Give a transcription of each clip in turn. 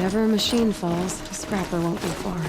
ever a machine falls, a scrapper won't be far.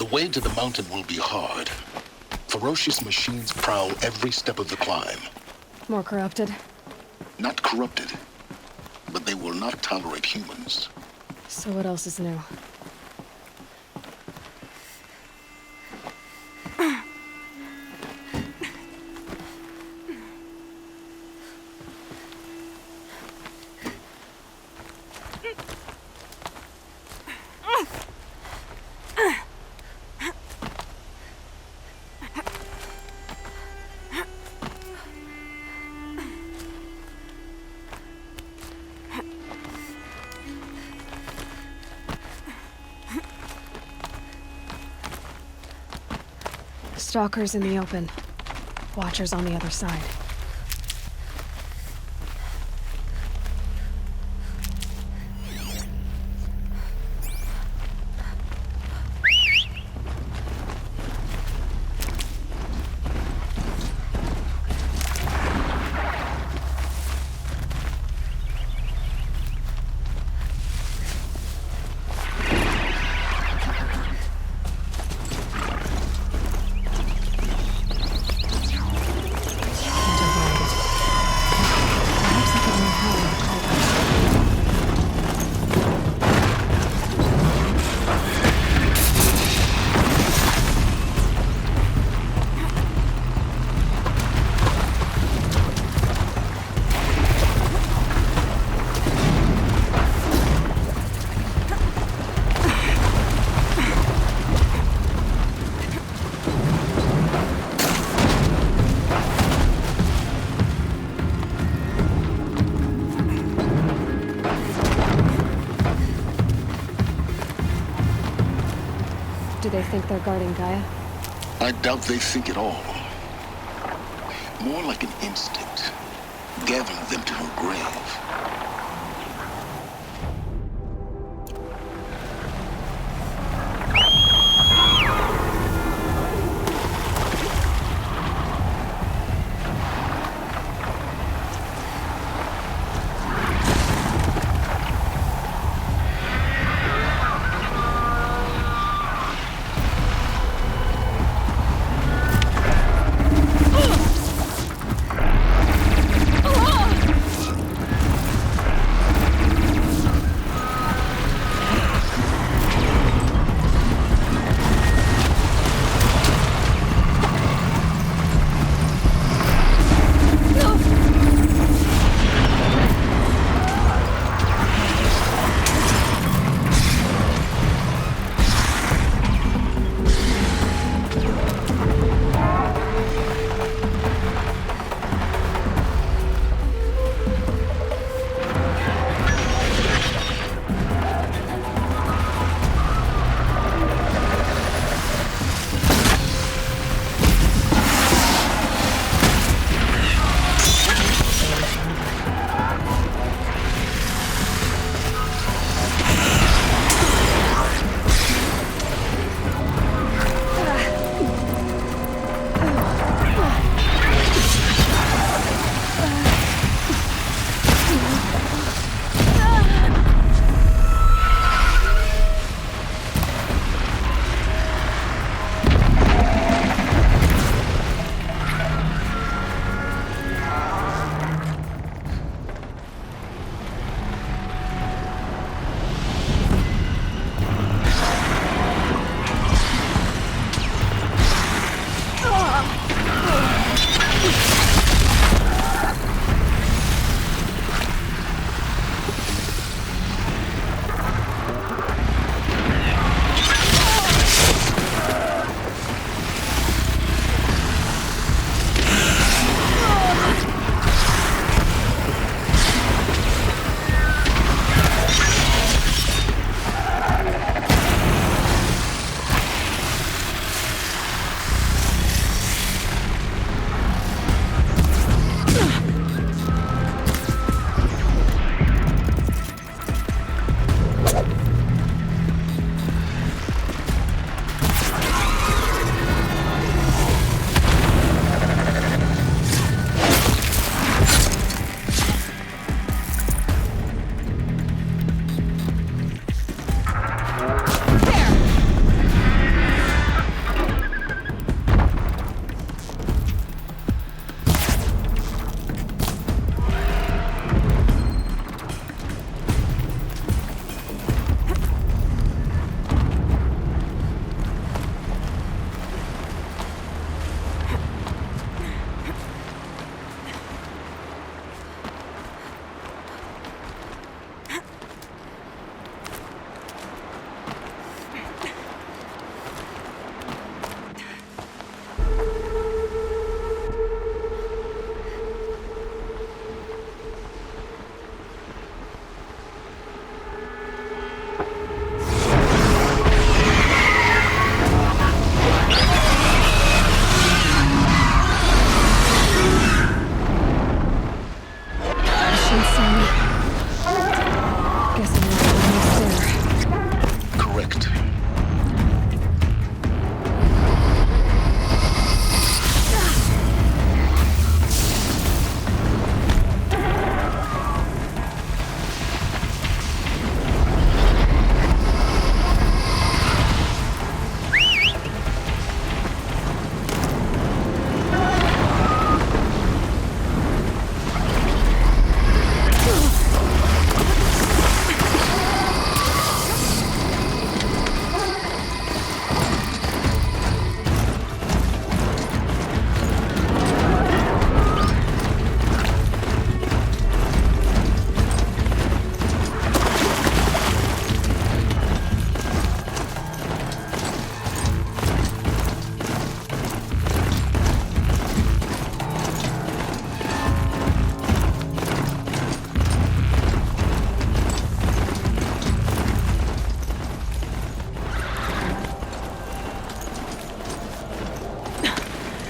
The way to the mountain will be hard. Ferocious machines prowl every step of the climb. More corrupted? Not corrupted, but they will not tolerate humans. So what else is new? Stalkers in the open. Watchers on the other side. Do they think they're guarding Gaia? I doubt they think at all. More like an instinct, gathering them to her grave.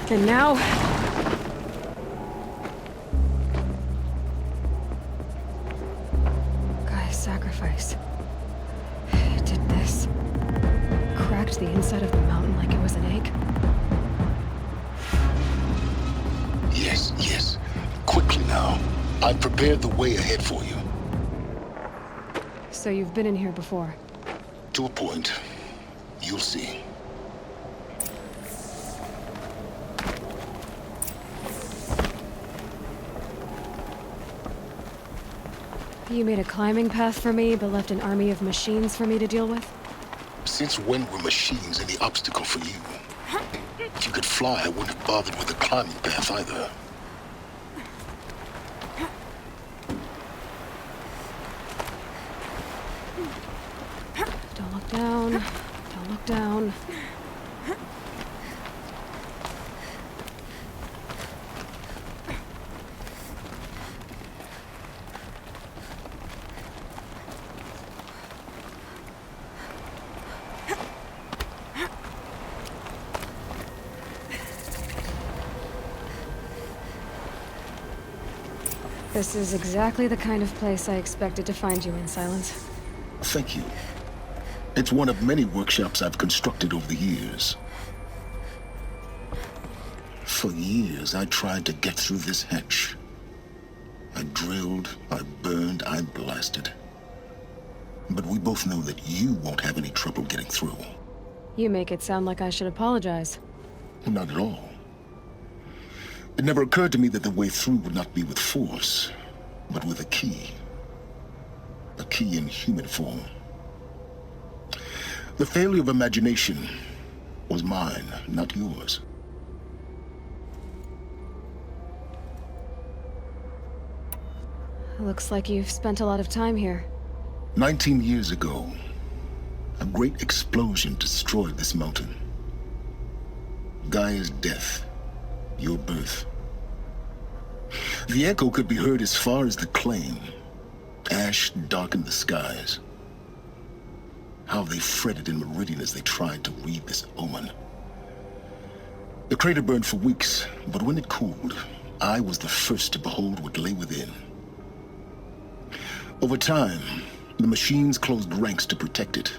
And now... Gaia's sacrifice. It did this. Cracked the inside of the mountain like it was an egg. Yes, yes. Quickly now. I've prepared the way ahead for you. So you've been in here before? To a point. You'll see. You made a climbing path for me, but left an army of machines for me to deal with? Since when were machines any obstacle for you? If you could fly, I wouldn't have bothered with the climbing path either. Don't look down. Don't look down. This is exactly the kind of place I expected to find you in, Silence. Thank you. It's one of many workshops I've constructed over the years. For years, I tried to get through this hatch. I drilled, I burned, I blasted. But we both know that you won't have any trouble getting through. You make it sound like I should apologize. Not at all. It never occurred to me that the way through would not be with force, but with a key. A key in human form. The failure of imagination was mine, not yours. Looks like you've spent a lot of time here. 19 years ago, a great explosion destroyed this mountain. Gaia's death. Your birth. The echo could be heard as far as the claim. Ash darkened the skies. How they fretted in Meridian as they tried to read this omen. The crater burned for weeks, but when it cooled, I was the first to behold what lay within. Over time, the machines closed ranks to protect it.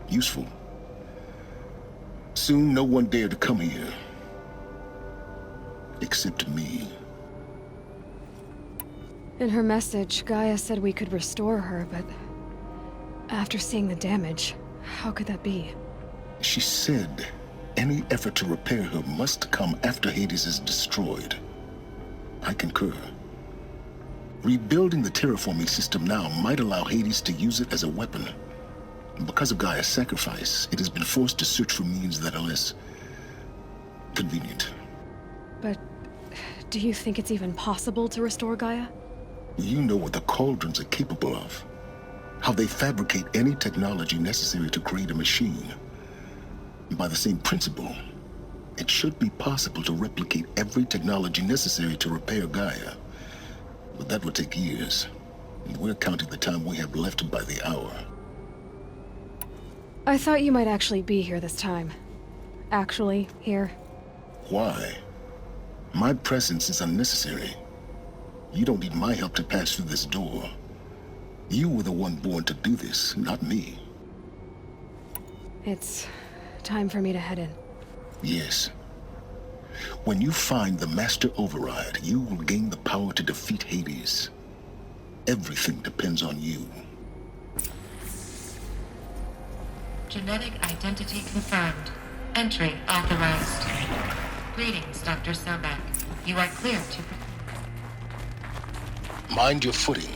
Useful. Soon, no one dared to come here. Except me. In her message, Gaia said we could restore her, but... after seeing the damage, how could that be? She said any effort to repair her must come after Hades is destroyed. I concur. Rebuilding the terraforming system now might allow Hades to use it as a weapon. Because of Gaia's sacrifice, it has been forced to search for means that are less... convenient. But... do you think it's even possible to restore Gaia? You know what the Cauldrons are capable of. How they fabricate any technology necessary to create a machine. By the same principle, it should be possible to replicate every technology necessary to repair Gaia. But that would take years. And we're counting the time we have left by the hour. I thought you might actually be here this time. Actually, here. Why? My presence is unnecessary. You don't need my help to pass through this door. You were the one born to do this, not me. It's time for me to head in. Yes. When you find the Master Override, you will gain the power to defeat Hades. Everything depends on you. Genetic identity confirmed. Entry authorized. Greetings, Dr. Sobek. You are clear to... Mind your footing.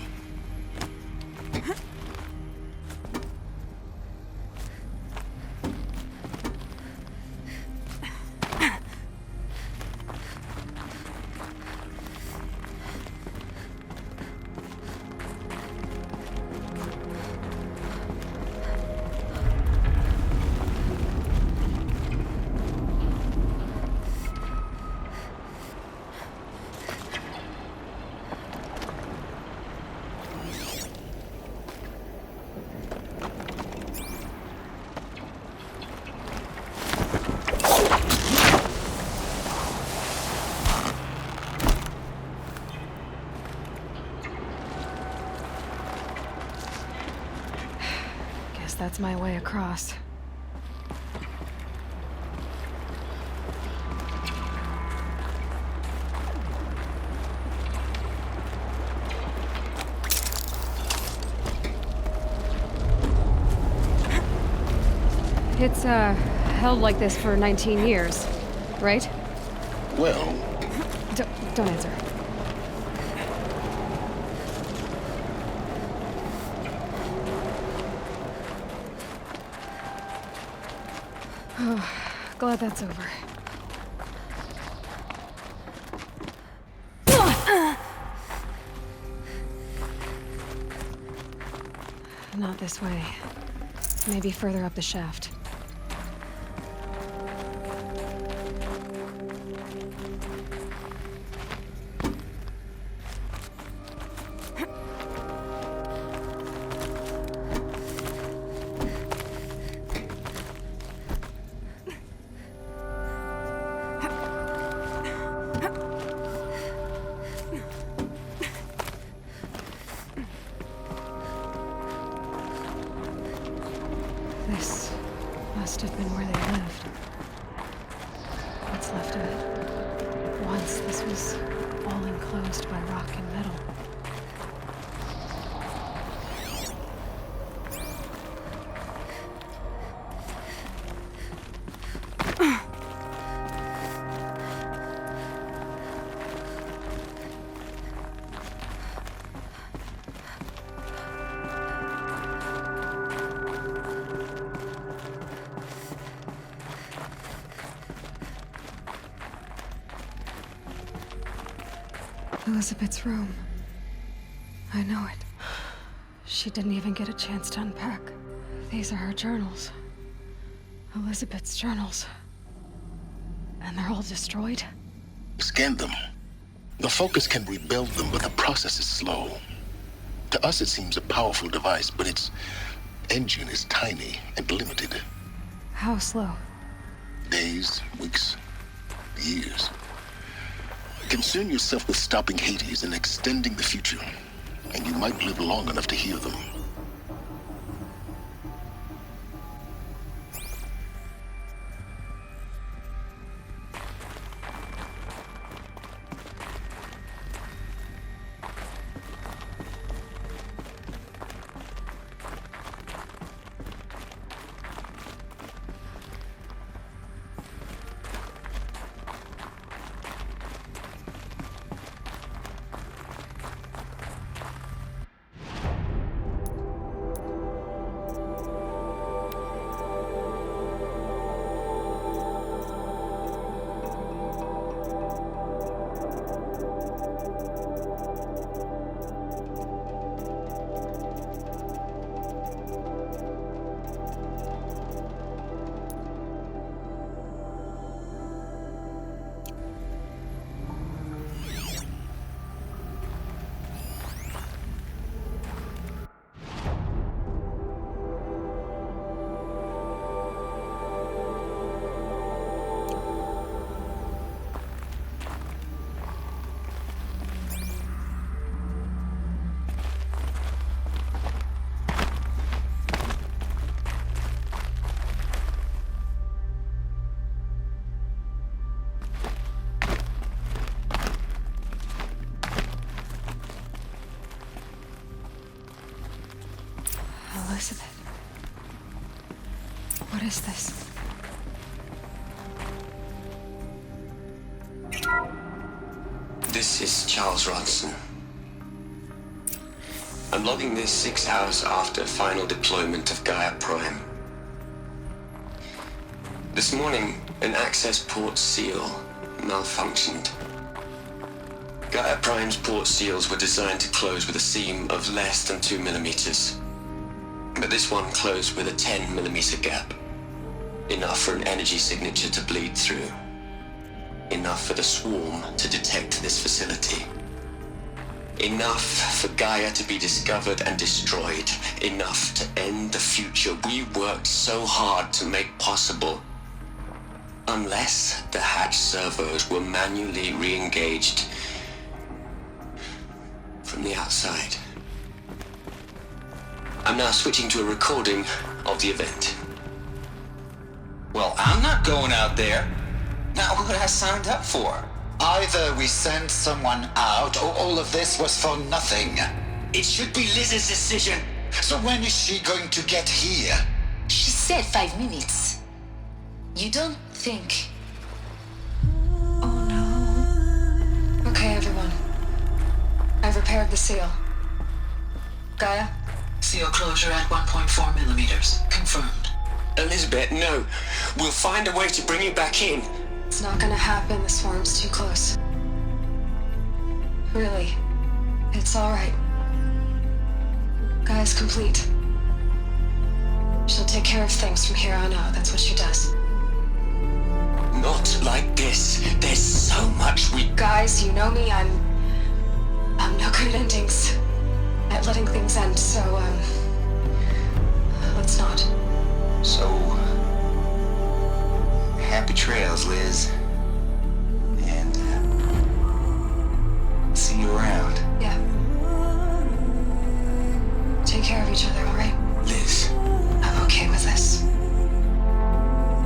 that's my way across. It's, held like this for 19 years, right? Well, Don't answer. Oh, glad that's over. Not this way. Maybe further up the shaft. This must have been where they lived. What's left of it. Once this was all enclosed by rock and metal. Elizabeth's room. I know it. She didn't even get a chance to unpack. These are her journals. Elizabeth's journals. And they're all destroyed? scan them. The Focus can rebuild them, but the process is slow. To us, it seems a powerful device, but its engine is tiny and limited. How slow? Days, weeks, years. Concern yourself with stopping Hades and extending the future, and you might live long enough to hear them. Elizabeth. What is this? This is Charles Ronson. I'm logging this 6 hours after final deployment of Gaia Prime. This morning, an access port seal malfunctioned. Gaia Prime's port seals were designed to close with a seam of less than 2 millimeters. But this one closed with a 10 millimeter gap. Enough for an energy signature to bleed through. Enough for the swarm to detect this facility. Enough for Gaia to be discovered and destroyed. Enough to end the future we worked so hard to make possible. Unless the hatch servos were manually re-engaged from the outside. I'm now switching to a recording of the event. Well, I'm not going out there. Not what I signed up for. Either we send someone out, or all of this was for nothing. It should be Liz's decision. So when is she going to get here? She said 5 minutes. You don't think... Oh no. Okay, everyone. I've repaired the seal. Gaia? Seal closure at 1.4 millimeters. Confirmed. Elizabeth, no. We'll find a way to bring you back in. It's not gonna happen. The swarm's too close. Really. It's alright. Gaia's complete. She'll take care of things from here on out. That's what she does. Not like this. There's so much we... Guys, you know me. I'm no good at endings. At letting things end, so, let's not. So... happy trails, Liz. And, see you around. Yeah. Take care of each other, alright? Liz. I'm okay with this.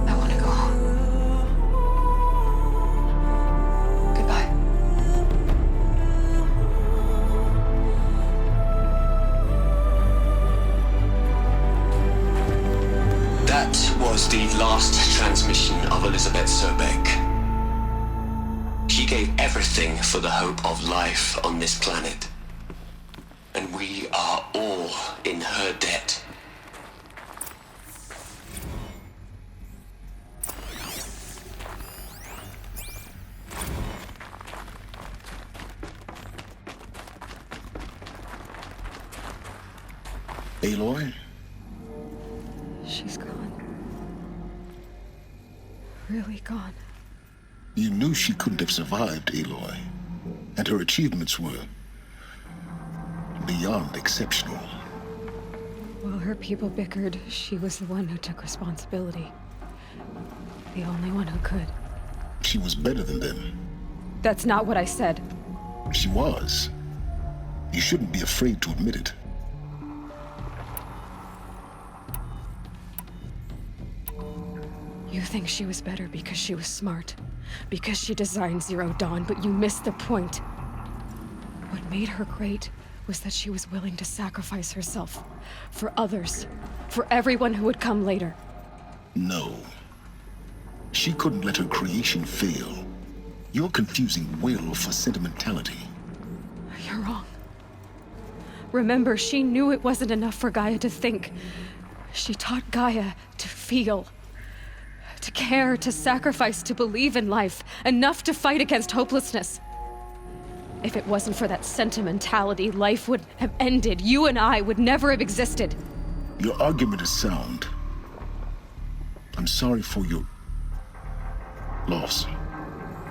I want to go home. Goodbye. That was the last transmission of Elizabeth Sobek. She gave everything for the hope of life on this planet. And we are all in her debt. Aloy? She's gone. Really gone. You knew she couldn't have survived, Aloy. And her achievements were beyond exceptional. While her people bickered, she was the one who took responsibility. The only one who could. She was better than them. That's not what I said. She was. You shouldn't be afraid to admit it. You think she was better because she was smart, because she designed Zero Dawn, but you missed the point. What made her great was that she was willing to sacrifice herself for others, for everyone who would come later. No. She couldn't let her creation fail. You're confusing will for sentimentality. You're wrong. Remember, she knew it wasn't enough for Gaia to think. She taught Gaia to feel. To care, to sacrifice, to believe in life, enough to fight against hopelessness. If it wasn't for that sentimentality, life would have ended. You and I would never have existed. Your argument is sound. I'm sorry for your loss.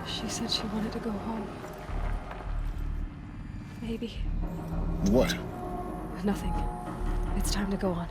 She said she wanted to go home. Maybe. What? Nothing. It's time to go on.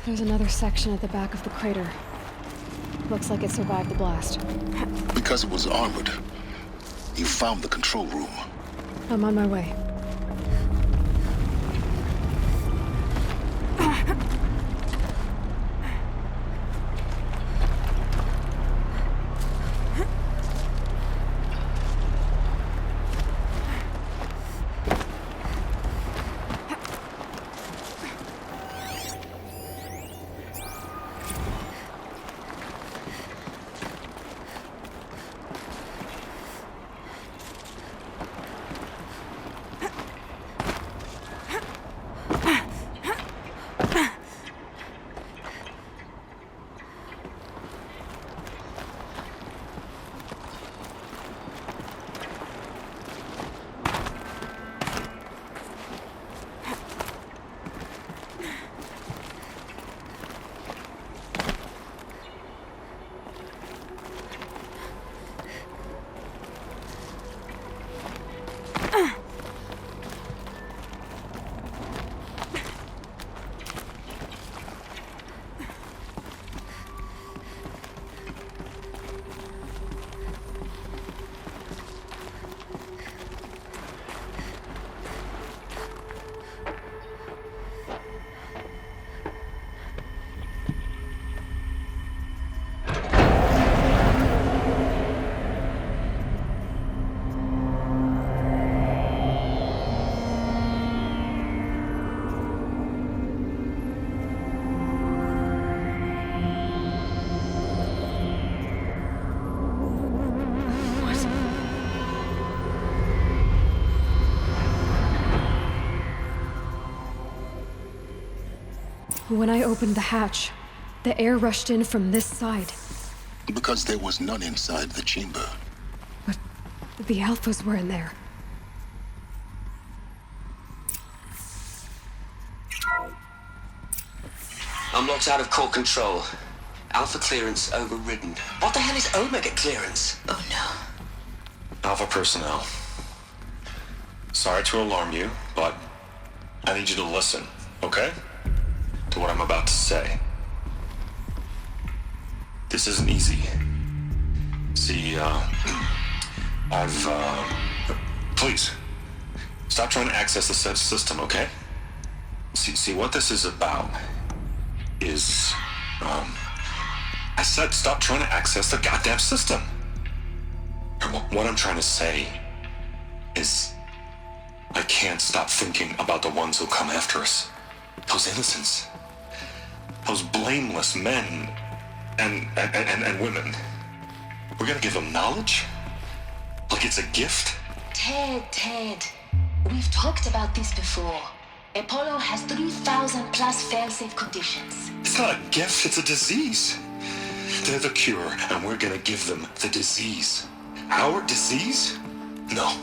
There's another section at the back of the crater. Looks like it survived the blast. Because it was armored. You found the control room. I'm on my way. When I opened the hatch, the air rushed in from this side. Because there was none inside the chamber. But the Alphas were in there. I'm locked out of core control. Alpha clearance overridden. What the hell is Omega clearance? Oh no. Alpha personnel. Sorry to alarm you, but I need you to listen, okay? To what I'm about to say. This isn't easy. See, please, stop trying to access the system, okay? See, what this is about is, I said stop trying to access the goddamn system. And what I'm trying to say is, I can't stop thinking about the ones who'll come after us. Those innocents. Those blameless men and women. We're gonna give them knowledge? Like it's a gift? Ted. We've talked about this before. Apollo has 3,000 plus fail-safe conditions. It's not a gift, it's a disease. They're the cure, and we're gonna give them the disease. Our disease? No,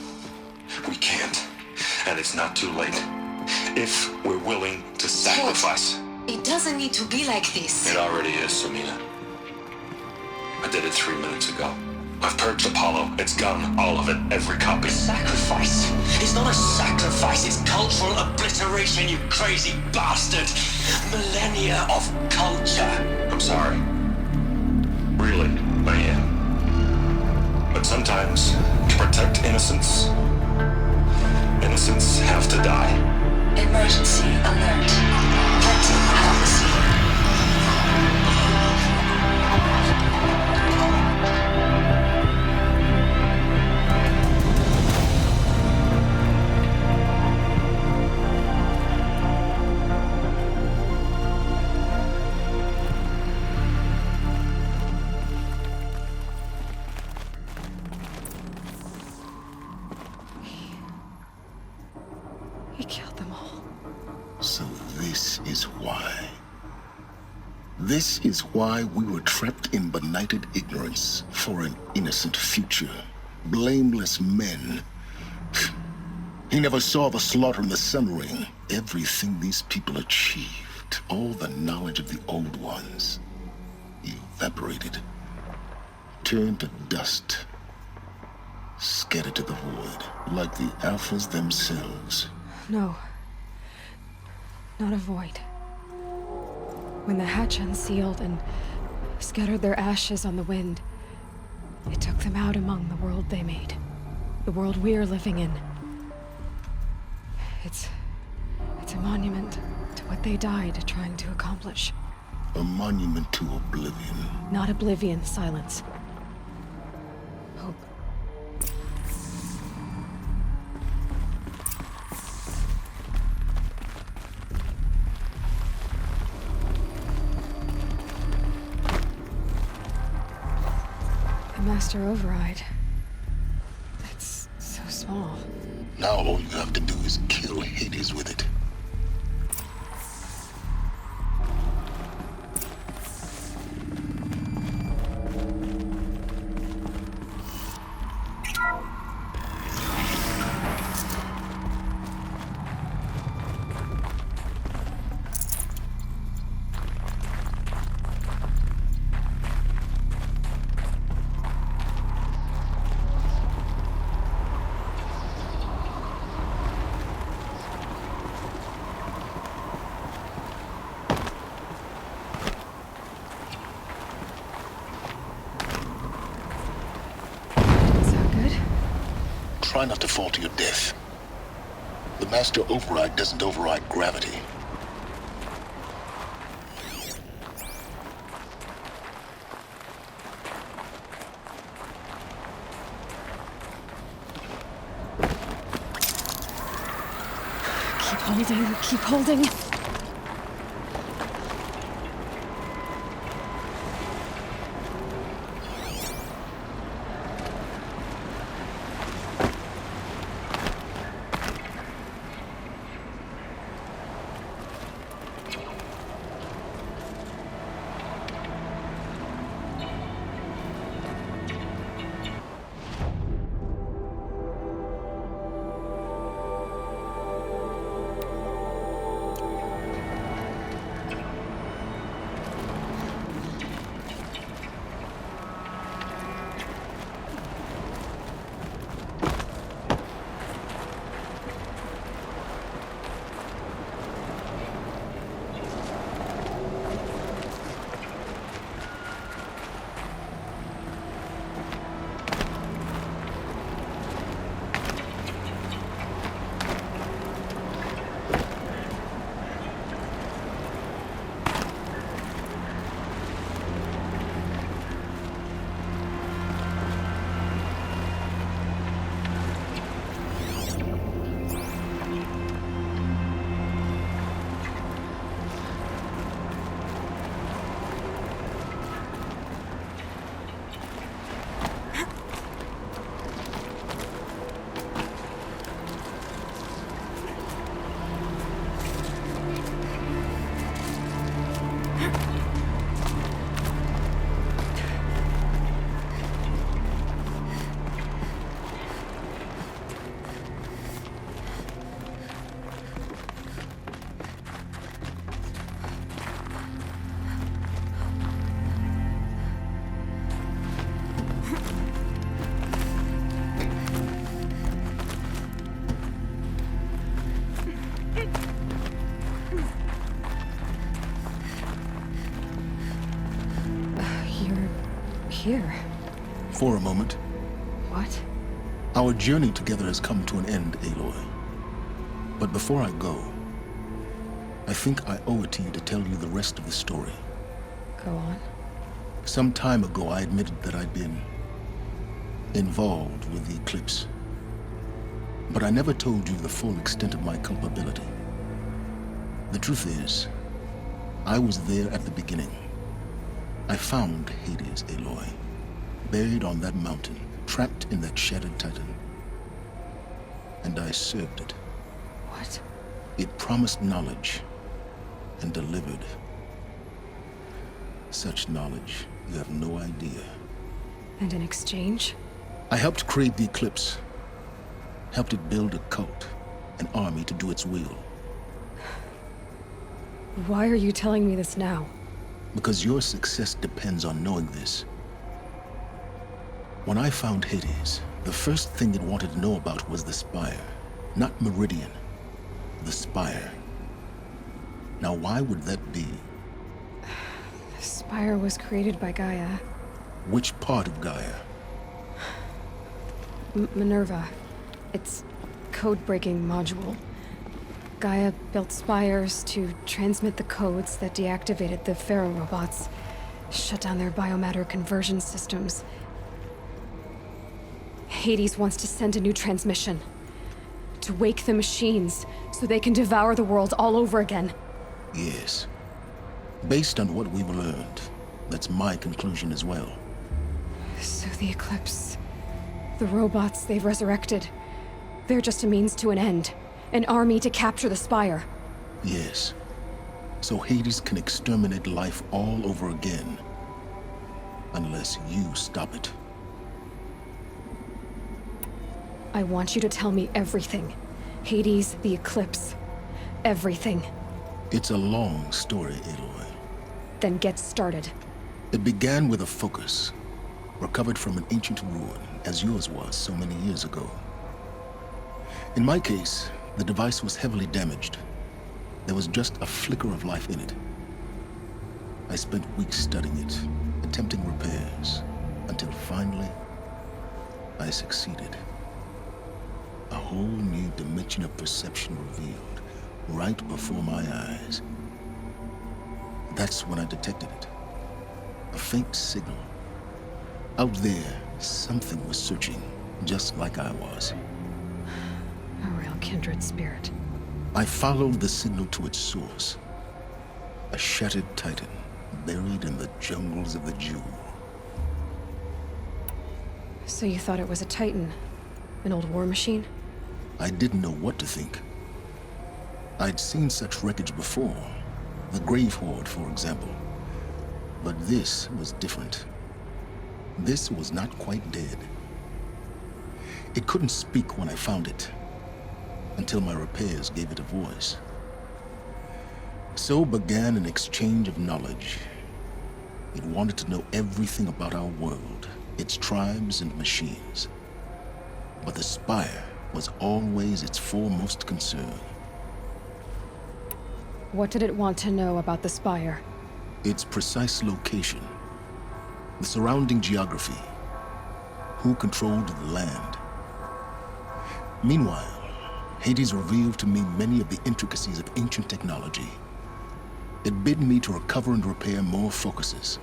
we can't. And it's not too late. If we're willing to sacrifice. It doesn't need to be like this. It already is, Samina. I did it 3 minutes ago. I've purged Apollo. It's gone. All of it. Every copy. Sacrifice? It's not a sacrifice, it's cultural obliteration, you crazy bastard! Millennia of culture! I'm sorry. Really, I am. But sometimes, to protect innocence, innocents have to die. Emergency alert. Captain Halsey. He killed them all. So this is why. This is why we were trapped in benighted ignorance for an innocent future. Blameless men. He never saw the slaughter in the Sun Ring. Everything these people achieved, all the knowledge of the old ones, evaporated, turned to dust, scattered to the void, like the Alphas themselves. No. Not a void. When the hatch unsealed and scattered their ashes on the wind, it took them out among the world they made. The world we're living in. It's a monument to what they died trying to accomplish. A monument to oblivion. Not oblivion, silence. Hope. The Master Override. It's so small. Now all you have to do is kill Hades with it. Try not to fall to your death. The Master Override doesn't override gravity. Keep holding, keep holding. here? For a moment. What? Our journey together has come to an end, Aloy. But before I go, I think I owe it to you to tell you the rest of the story. Go on. Some time ago, I admitted that I'd been involved with the eclipse. But I never told you the full extent of my culpability. The truth is, I was there at the beginning. I found Hades, Aloy, buried on that mountain, trapped in that shattered titan. And I served it. What? It promised knowledge and delivered. Such knowledge, you have no idea. And in exchange? I helped create the Eclipse. Helped it build a cult, an army to do its will. Why are you telling me this now? Because your success depends on knowing this. When I found Hades, the first thing it wanted to know about was the Spire. Not Meridian. The Spire. Now, why would that be? The Spire was created by Gaia. Which part of Gaia? Minerva. Its code-breaking module. Gaia built spires to transmit the codes that deactivated the Pharaoh robots, shut down their biomatter conversion systems. Hades wants to send a new transmission. To wake the machines, so they can devour the world all over again. Yes. Based on what we've learned, that's my conclusion as well. So the Eclipse... the robots they've resurrected... they're just a means to an end. An army to capture the Spire. Yes. So Hades can exterminate life all over again. Unless you stop it. I want you to tell me everything. Hades, the Eclipse. Everything. It's a long story, Aloy. Then get started. It began with a focus, recovered from an ancient ruin, as yours was so many years ago. In my case, the device was heavily damaged. There was just a flicker of life in it. I spent weeks studying it, attempting repairs, until finally, I succeeded. A whole new dimension of perception revealed, right before my eyes. That's when I detected it. A faint signal. Out there, something was searching, just like I was. A real kindred spirit. I followed the signal to its source. A shattered titan, buried in the jungles of the Jewel. So you thought it was a Titan? An old war machine? I didn't know what to think. I'd seen such wreckage before. The Grave Horde, for example. But this was different. This was not quite dead. It couldn't speak when I found it, until my repairs gave it a voice. So began an exchange of knowledge. It wanted to know everything about our world, its tribes and machines. But the Spire was always its foremost concern. What did it want to know about the Spire? Its precise location, the surrounding geography, who controlled the land. Meanwhile, Hades revealed to me many of the intricacies of ancient technology. It bid me to recover and repair more focuses.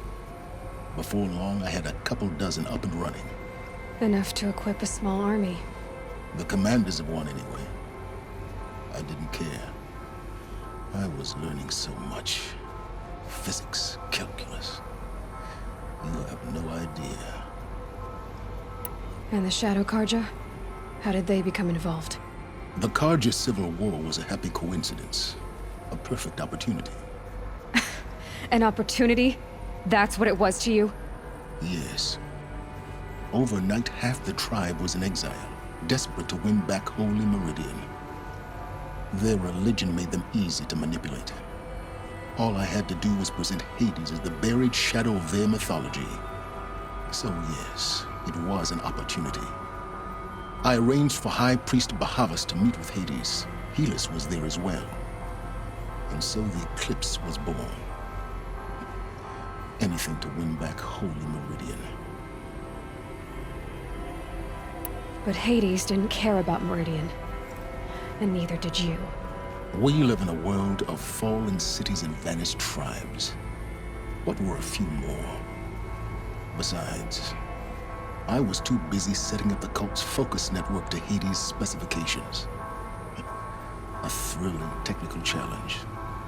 Before long, I had a couple dozen up and running. Enough to equip a small army. The commanders of one, anyway. I didn't care. I was learning so much. Physics, calculus. You have no idea. And the Shadow Karja? How did they become involved? The Karja Civil War was a happy coincidence. A perfect opportunity. An opportunity? That's what it was to you? Yes. Overnight, half the tribe was in exile, desperate to win back Holy Meridian. Their religion made them easy to manipulate. All I had to do was present Hades as the buried shadow of their mythology. So yes, it was an opportunity. I arranged for High Priest Bahavas to meet with Hades. Helis was there as well. And so the Eclipse was born. Anything to win back Holy Meridian. But Hades didn't care about Meridian. And neither did you. We live in a world of fallen cities and vanished tribes. What were a few more? Besides, I was too busy setting up the cult's focus network to Hades' specifications. A thrilling technical challenge,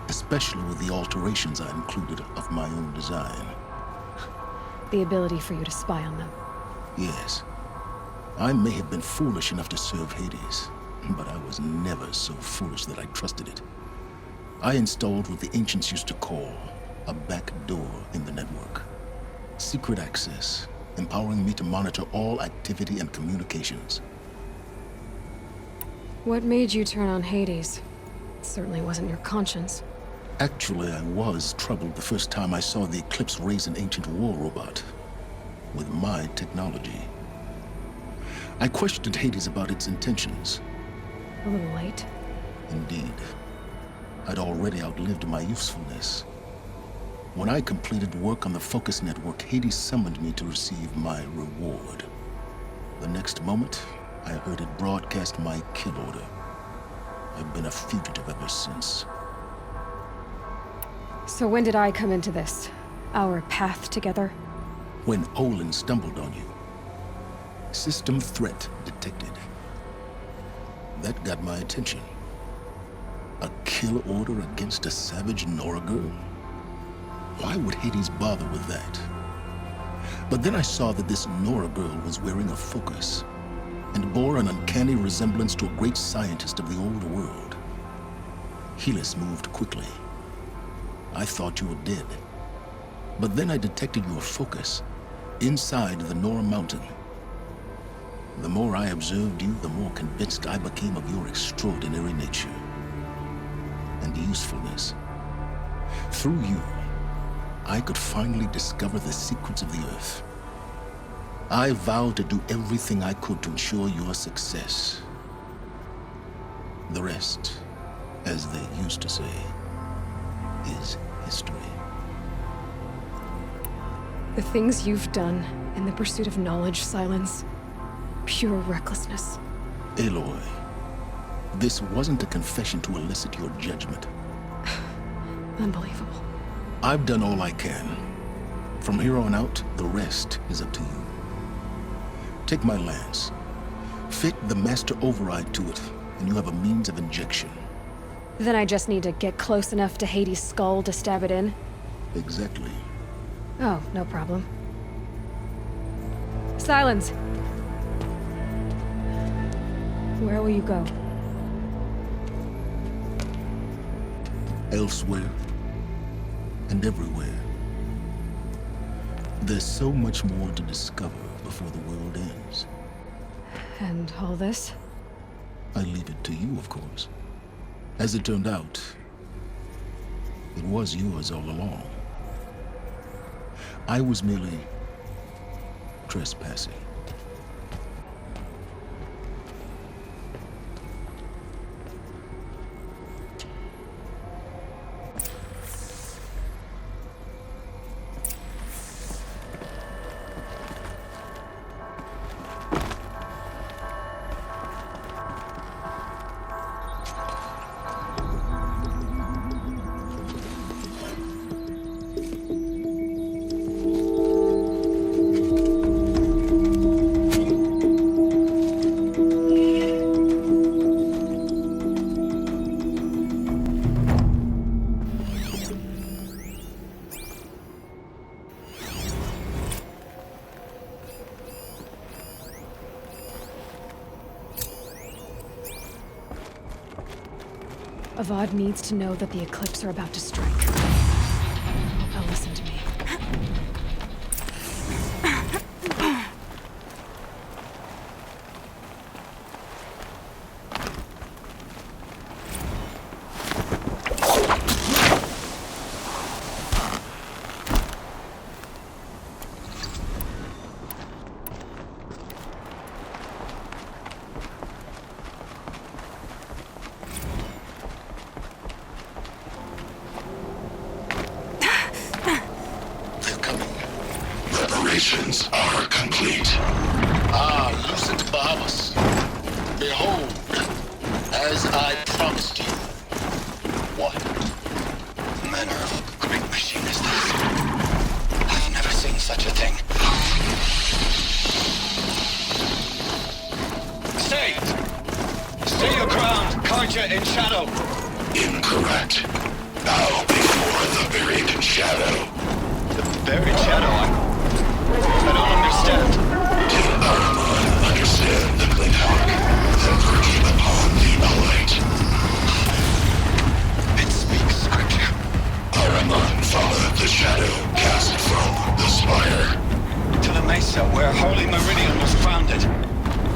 especially with the alterations I included of my own design. The ability for you to spy on them. Yes. I may have been foolish enough to serve Hades, but I was never so foolish that I trusted it. I installed what the ancients used to call a back door in the network. Secret access, empowering me to monitor all activity and communications. What made you turn on Hades? It certainly wasn't your conscience. Actually, I was troubled the first time I saw the Eclipse raise an ancient war robot with my technology. I questioned Hades about its intentions. A little late. Indeed. I'd already outlived my usefulness. When I completed work on the Focus Network, Hades summoned me to receive my reward. The next moment, I heard it broadcast my kill order. I've been a fugitive ever since. So when did I come into this? Our path together? When Olin stumbled on you. System threat detected. That got my attention. A kill order against a savage Nora girl? Why would Hades bother with that? But then I saw that this Nora girl was wearing a focus and bore an uncanny resemblance to a great scientist of the old world. Helis moved quickly. I thought you were dead. But then I detected your focus inside the Nora mountain. The more I observed you, the more convinced I became of your extraordinary nature and usefulness. Through you, I could finally discover the secrets of the Earth. I vowed to do everything I could to ensure your success. The rest, as they used to say, is history. The things you've done in the pursuit of knowledge, Silence. Pure recklessness. Aloy, this wasn't a confession to elicit your judgment. Unbelievable. I've done all I can. From here on out, the rest is up to you. Take my lance. Fit the master override to it, and you have a means of injection. Then I just need to get close enough to Hades' skull to stab it in? Exactly. Oh, no problem. Silence! Where will you go? Elsewhere. And everywhere. There's so much more to discover before the world ends. And all this? I leave it to you, of course. As it turned out, it was yours all along. I was merely trespassing. Avad needs to know that the Eclipse are about to strike. Now listen to me. preparations are complete. Ah, Lucent Bahamas. Behold, as I promised you. What? Manner of a great machine is this? I've never seen such a thing. Stay! Stay your ground, Carja in shadow! Incorrect. Bow before the buried shadow. The buried shadow? I don't understand. Did Ahriman understand the Glinthawk that perched upon the Alight? It speaks scripture. Ahriman followed the shadow cast from the spire. To the mesa where Holy Meridian was founded.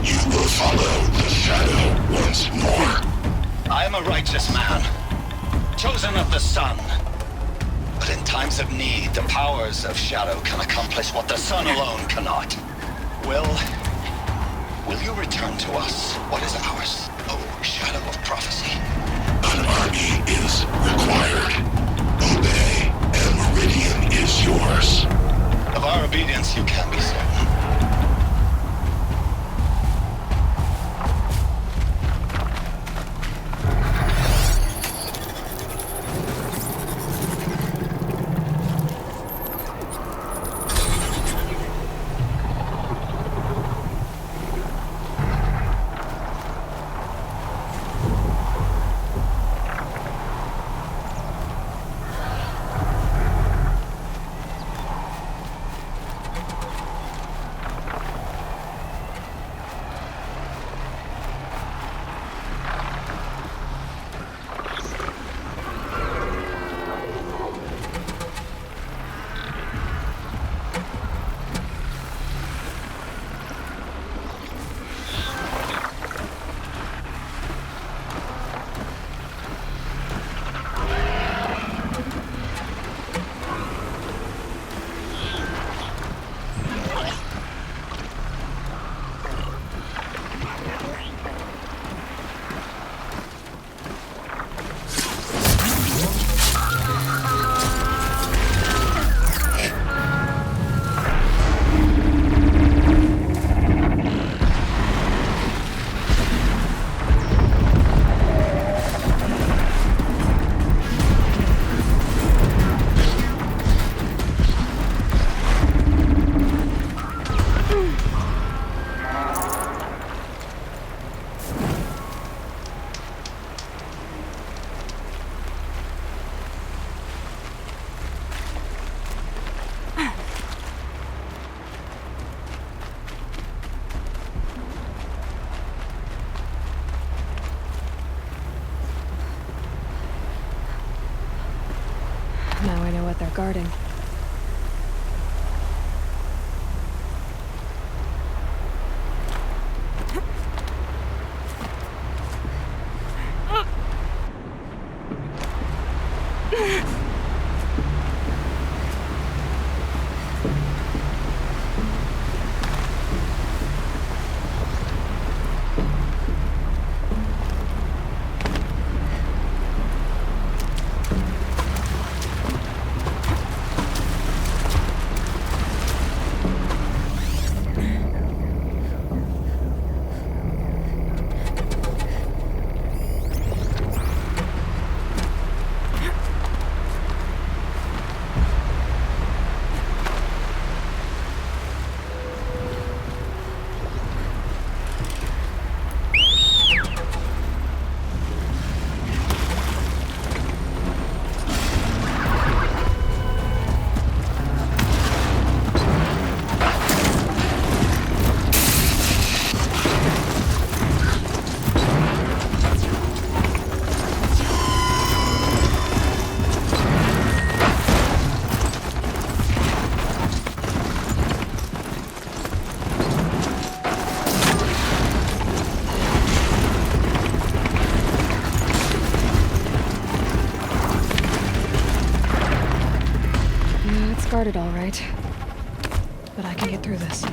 You will follow the shadow once more. I am a righteous man, chosen of the sun. But in times of need, the powers of shadow can accomplish what the sun alone cannot. Will you return to us what is ours, oh shadow of prophecy? An army is required. Obey, and Meridian is yours. Of our obedience you can be certain. Now I know what they're guarding. Guarded all right. But I can get through this.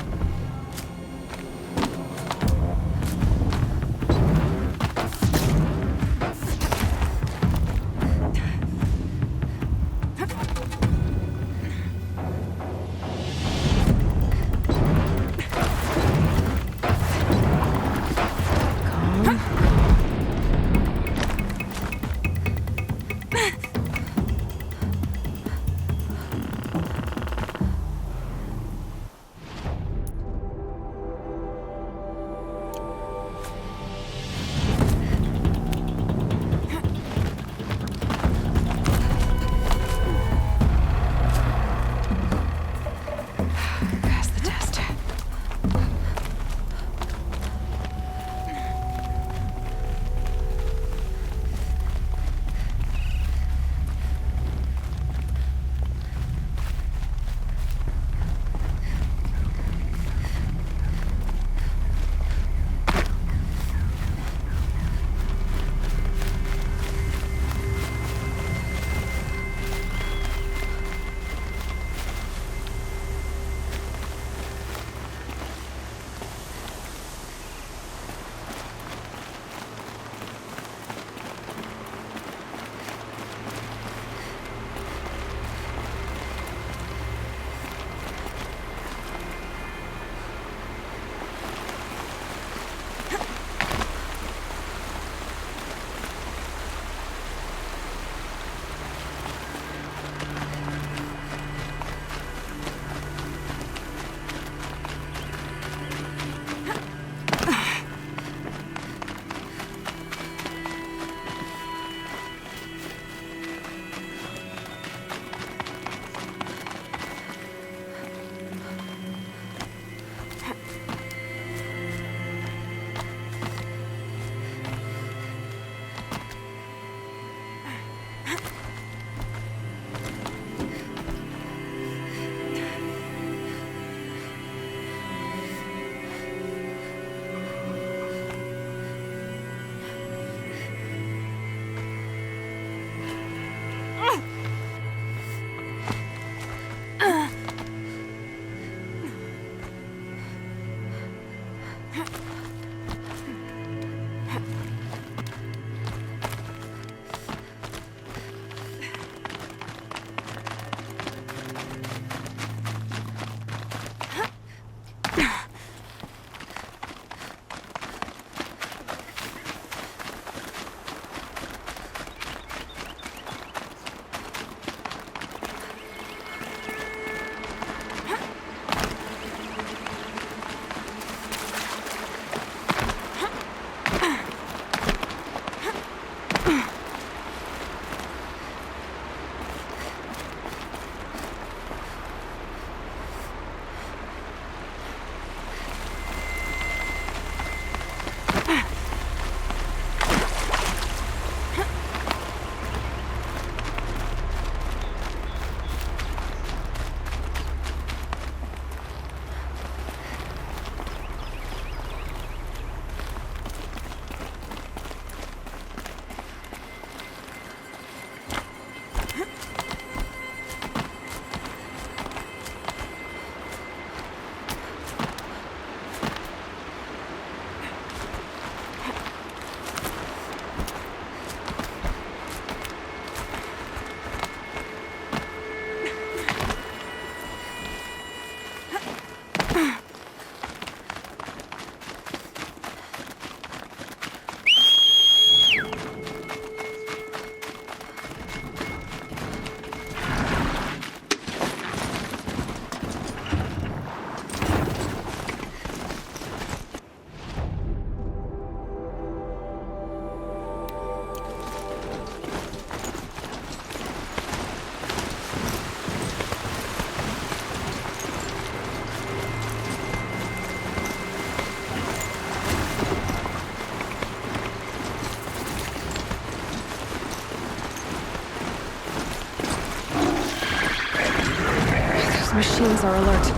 Machines are alert.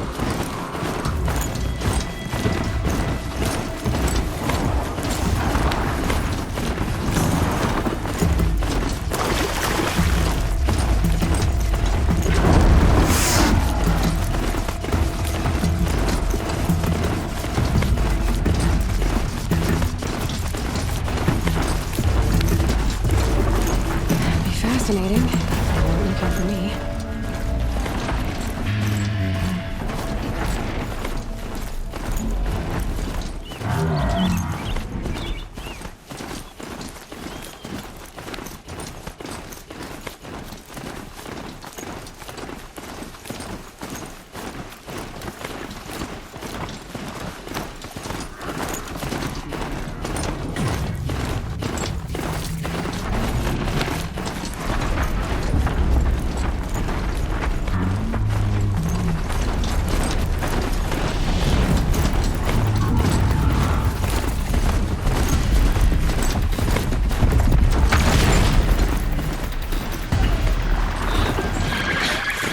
Be fascinating. They weren't looking for me.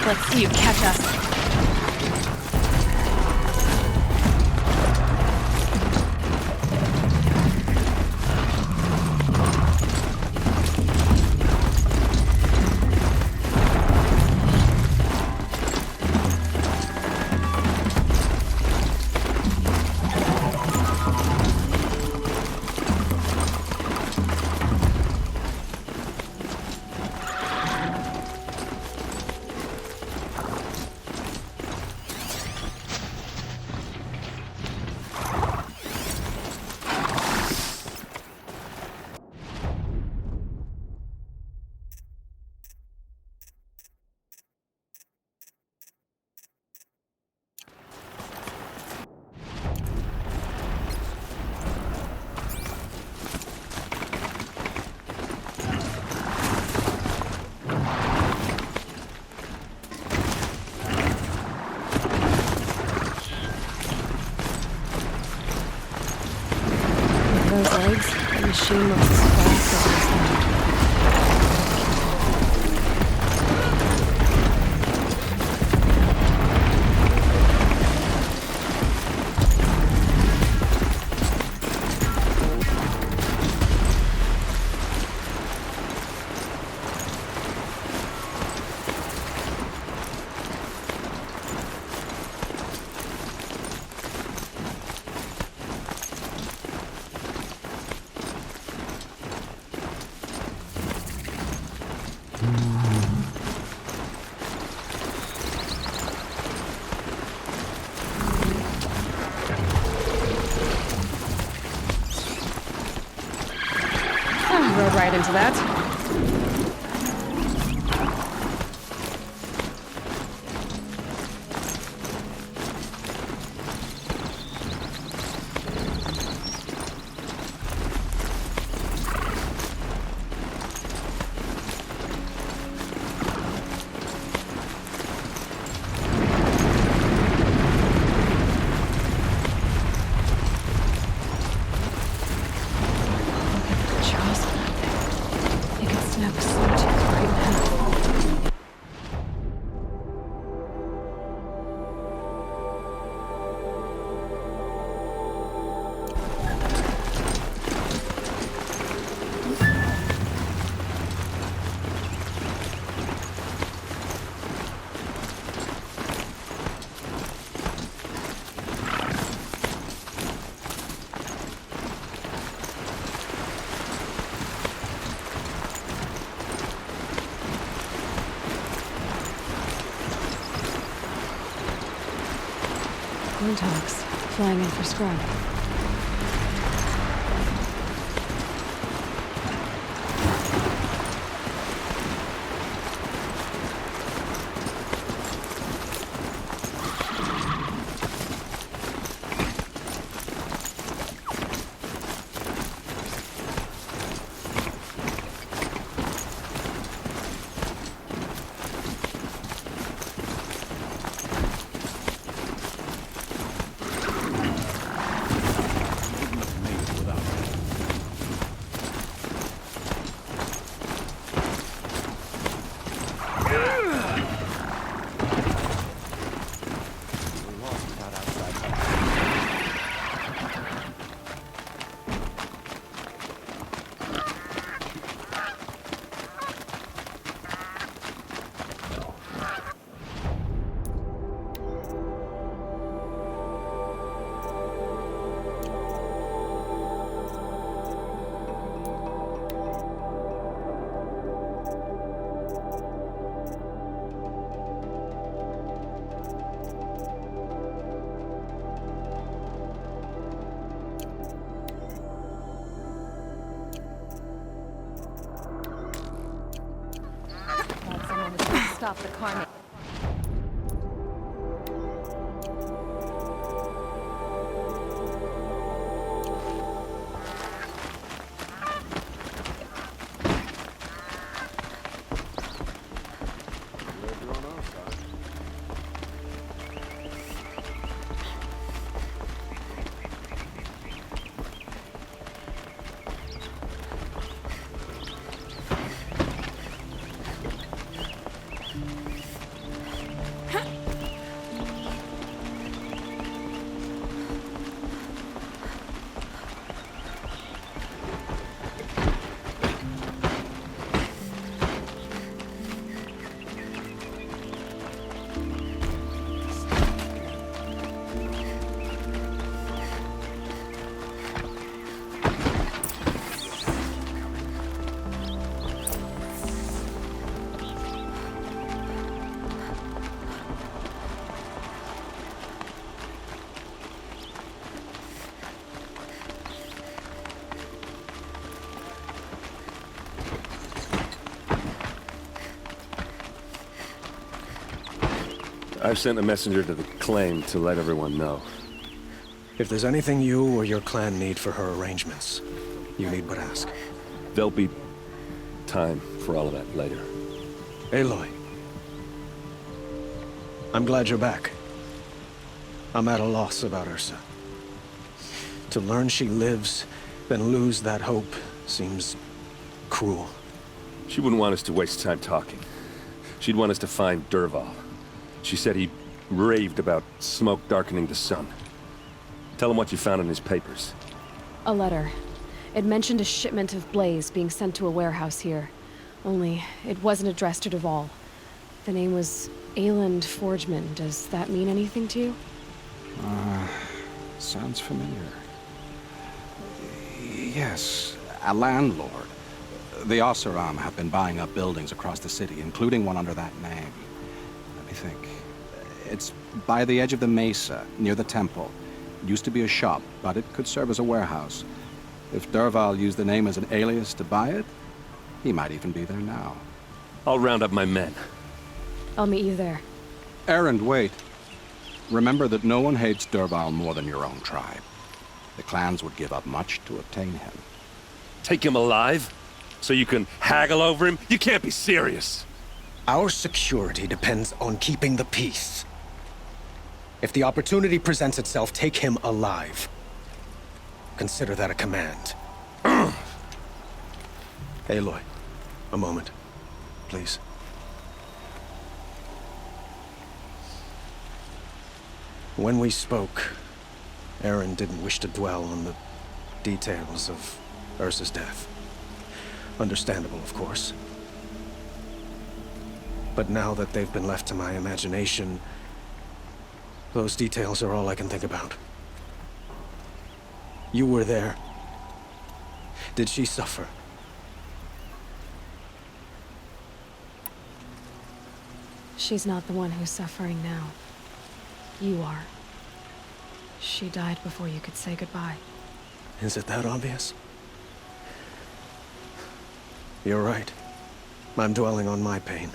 Let's see you catch us. Those legs, the machine looks as fast as his hand. right into that. Glinthawks, flying in for scrub. Stop the carnage. I've sent a messenger to the claim to let everyone know. If there's anything you or your clan need for her arrangements, you need but ask. There'll be time for all of that later. Aloy. I'm glad you're back. I'm at a loss about Ursa. To learn she lives, then lose that hope, seems cruel. She wouldn't want us to waste time talking. She'd want us to find Dervahl. She said he raved about smoke darkening the sun. Tell him what you found in his papers. A letter. It mentioned a shipment of blaze being sent to a warehouse here. Only, it wasn't addressed to Dervahl. The name was Ayland Forgeman. Does that mean anything to you? Sounds familiar. Yes, a landlord. The Oseram have been buying up buildings across the city, including one under that name. Let me think. It's by the edge of the mesa, near the temple. It used to be a shop, but it could serve as a warehouse. If Dervahl used the name as an alias to buy it, He might even be there now. I'll round up my men. I'll meet you there. Erend, wait. Remember that no one hates Dervahl more than your own tribe. The clans would give up much to obtain him. Take him alive? So you can haggle over him? You can't be serious. Our security depends on keeping the peace. If the opportunity presents itself, take him alive. Consider that a command. Aloy, a moment, please. When we spoke, Erend didn't wish to dwell on the details of Ursa's death. Understandable, of course. But now that they've been left to my imagination, those details are all I can think about. You were there. Did she suffer? She's not the one who's suffering now. You are. She died before you could say goodbye. Is it that obvious? You're right. I'm dwelling on my pain,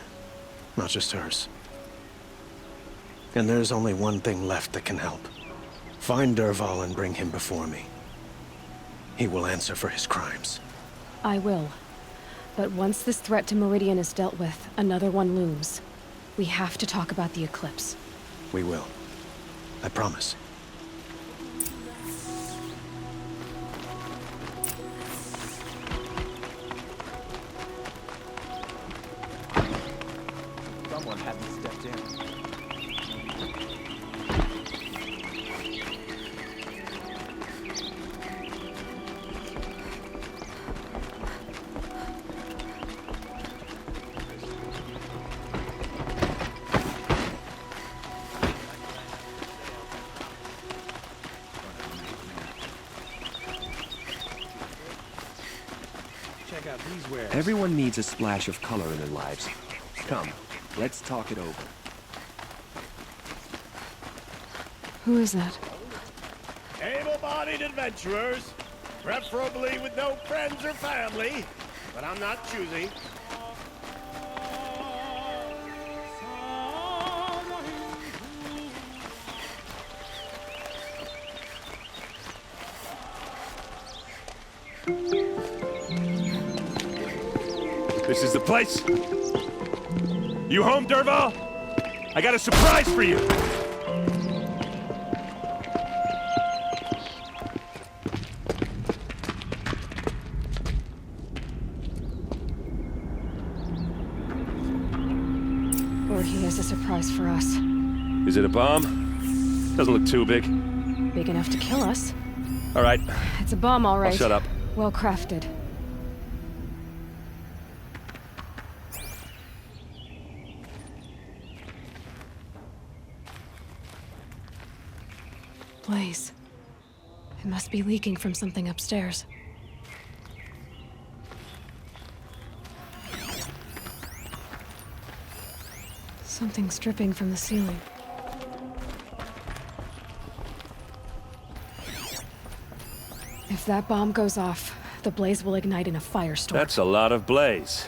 not just hers. And there's only one thing left that can help. Find Dervahl and bring him before me. He will answer for his crimes. I will. But once this threat to Meridian is dealt with, another one looms. We have to talk about the eclipse. We will. I promise. Someone hadn't stepped in. Everyone needs a splash of color in their lives. Come, let's talk it over. Who is that? Able-bodied adventurers, preferably with no friends or family, but I'm not choosy. This is the place. You home, Dervahl? I got a surprise for you. Or he has a surprise for us. Is it a bomb? Doesn't look too big. Big enough to kill us. All right. It's a bomb, all right. I'll shut up. Well crafted. Blaze. It must be leaking from something upstairs. Something's dripping from the ceiling. If that bomb goes off, the blaze will ignite in a firestorm. That's a lot of blaze.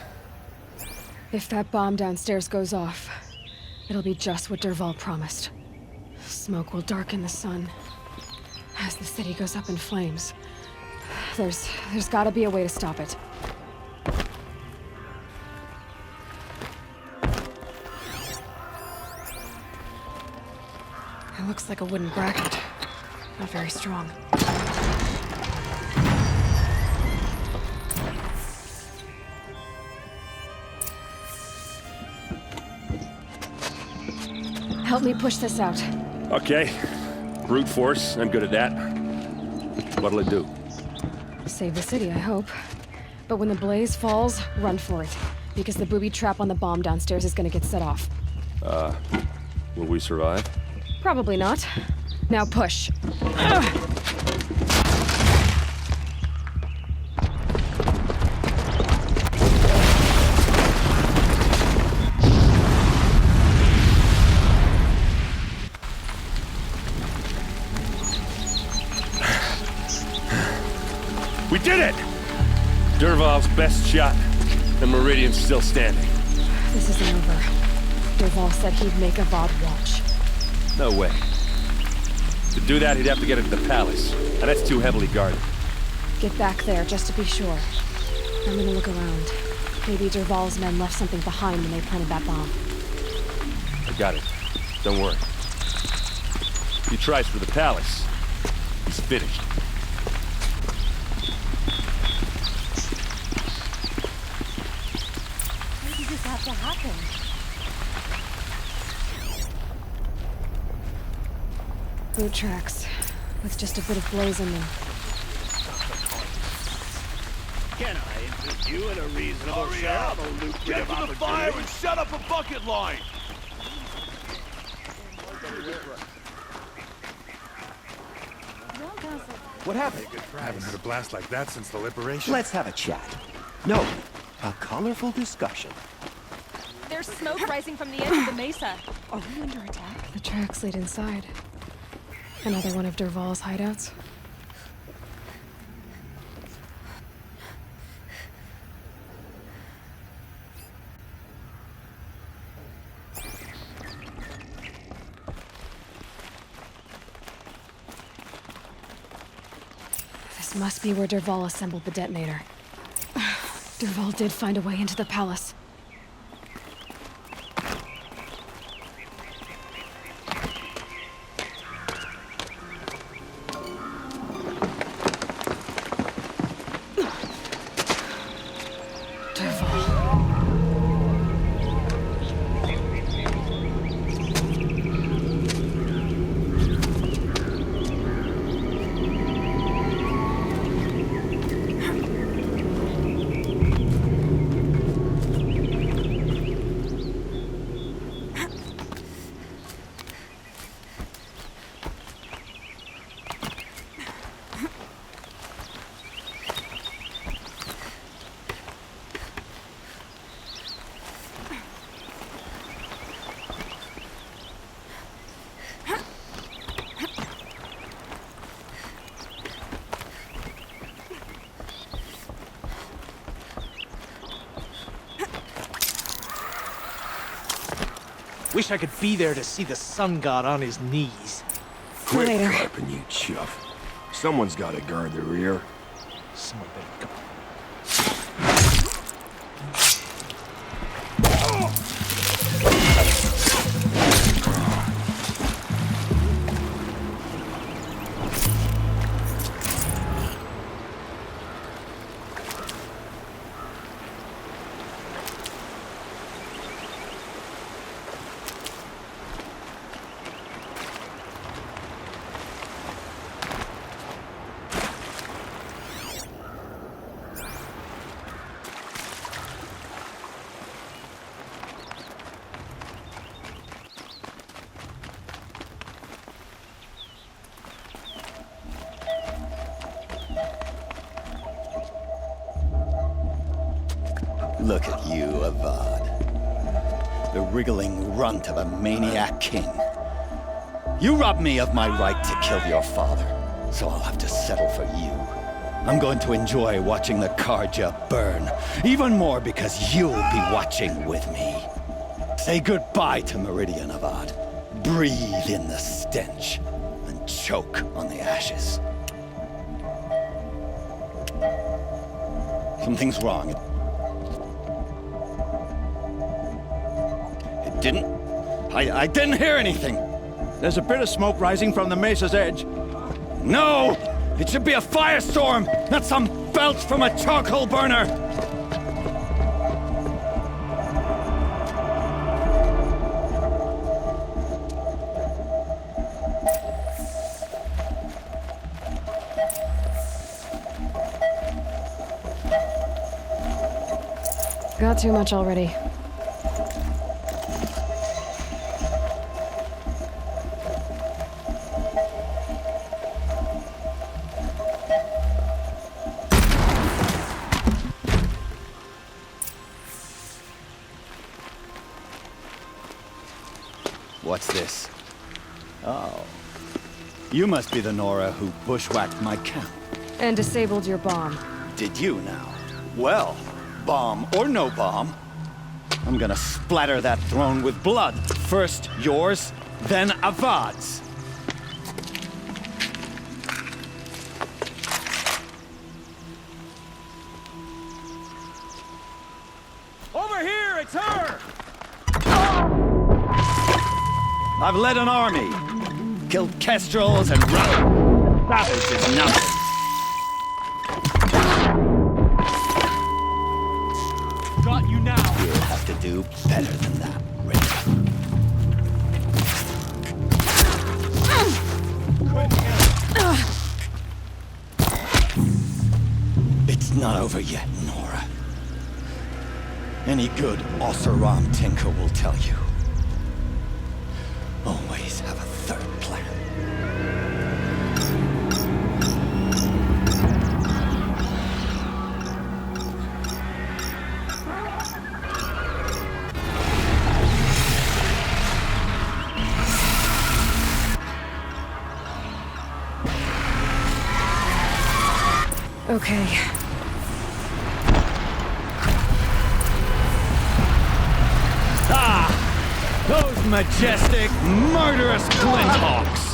If that bomb downstairs goes off, it'll be just what Dervahl promised. Smoke will darken the sun as the city goes up in flames. There's gotta be a way to stop it. It looks like a wooden bracket. Not very strong. Help me push this out. Okay. Brute force, I'm good at that. What'll it do? Save the city, I hope. But when the blaze falls, run for it. Because the booby trap on the bomb downstairs is gonna get set off. Will we survive? Probably not. Now push. Ugh. We did it! Dervahl's best shot. The Meridian's still standing. This isn't over. Dervahl said he'd make Avad watch. No way. To do that, he'd have to get into the palace, and that's too heavily guarded. Get back there, just to be sure. I'm gonna look around. Maybe Dervahl's men left something behind when they planted that bomb. I got it. Don't worry. If he tries for the palace, he's finished. Why did this have to happen? Boot tracks, with just a bit of blaze in them. Can I interest you in a reasonable share of a lucrative Get to the fire and set up a bucket line! What happened? I haven't heard a blast like that since the liberation. Let's have a chat. No, a colorful discussion. There's smoke rising from the edge of the mesa. Are we under attack? The tracks lead inside. Another one of Dervahl's hideouts. This must be where Dervahl assembled the detonator. Dervahl did find a way into the palace. Wish I could be there to see the sun god on his knees. Quit carping, you chuff. Someone's got to guard the rear. Someone better go. Look at you, Avad. The wriggling runt of a maniac king. You robbed me of my right to kill your father, so I'll have to settle for you. I'm going to enjoy watching the Karja burn, even more because you'll be watching with me. Say goodbye to Meridian, Avad. Breathe in the stench, and choke on the ashes. Something's wrong. I didn't hear anything. There's a bit of smoke rising from the mesa's edge. No! It should be a firestorm, not some belch from a charcoal burner! Got too much already. What's this? Oh. You must be the Nora who bushwhacked my camp. And disabled your bomb. Did you now? Well, Bomb or no bomb, I'm gonna splatter that throne with blood. First yours, then Avad's. Over here, it's her! I've led an army. Killed kestrels and savage is nothing. Got you now. You'll have to do better than that, Rick. It's not over yet, Nora. Any good Oseram tinker will tell you. Always have a third plan. Okay. Ah! Those majestic, murderous Glinthawks!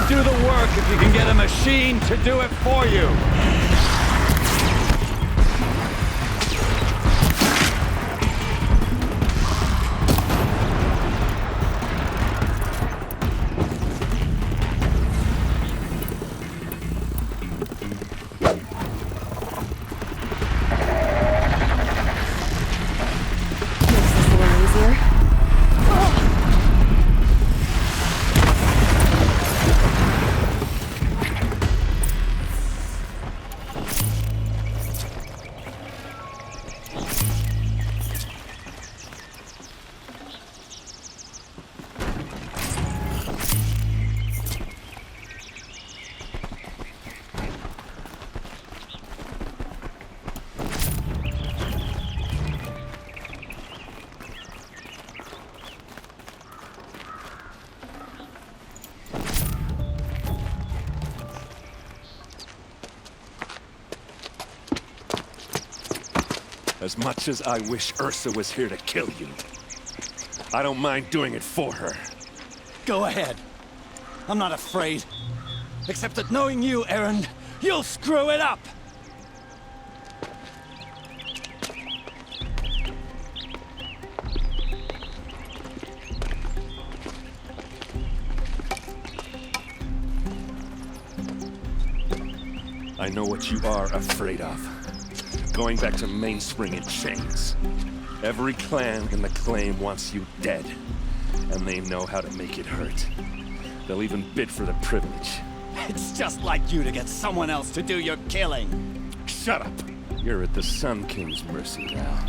Do the work if you can get a machine to do it for you. Makes this a little easier. As much as I wish Ursa was here to kill you, I don't mind doing it for her. Go ahead. I'm not afraid. Except that knowing you, Erend, you'll screw it up! I know what you are afraid of. Going back to Mainspring in chains. Every clan in the claim wants you dead. And they know how to make it hurt. They'll even bid for the privilege. It's just like you to get someone else to do your killing. Shut up! You're at the Sun King's mercy now.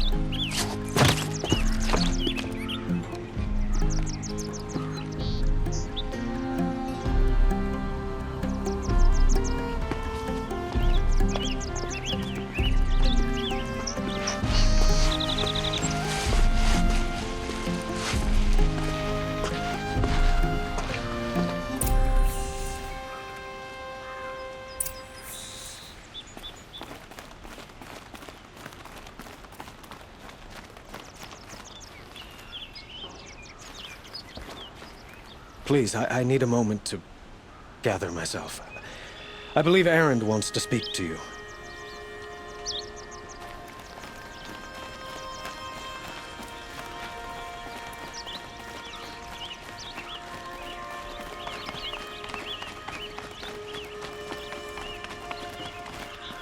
Please, I need a moment to gather myself. I believe Erend wants to speak to you.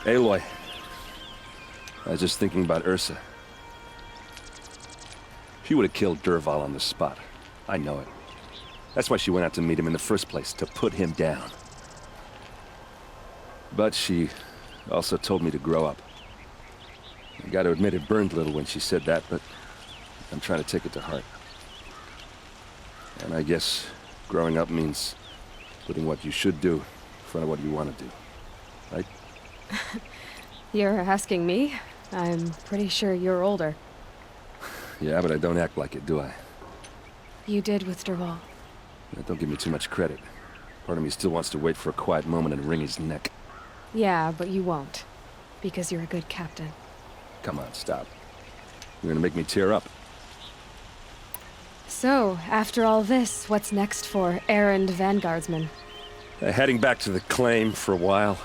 Aloy. I was just thinking about Ursa. She would have killed Dervahl on the spot. I know it. That's why she went out to meet him in the first place, to put him down. But she also told me to grow up. I gotta admit it burned a little when she said that, but I'm trying to take it to heart. And I guess growing up means putting what you should do in front of what you want to do. Right? You're asking me? I'm pretty sure you're older. Yeah, but I don't act like it, do I? You did with Dervahl. Don't give me too much credit. Part of me still wants to wait for a quiet moment and wring his neck. Yeah, but you won't. Because you're a good captain. Come on, stop. You're gonna make me tear up. So, after all this, what's next for Erend Vanguardsman? Heading back to the claim for a while.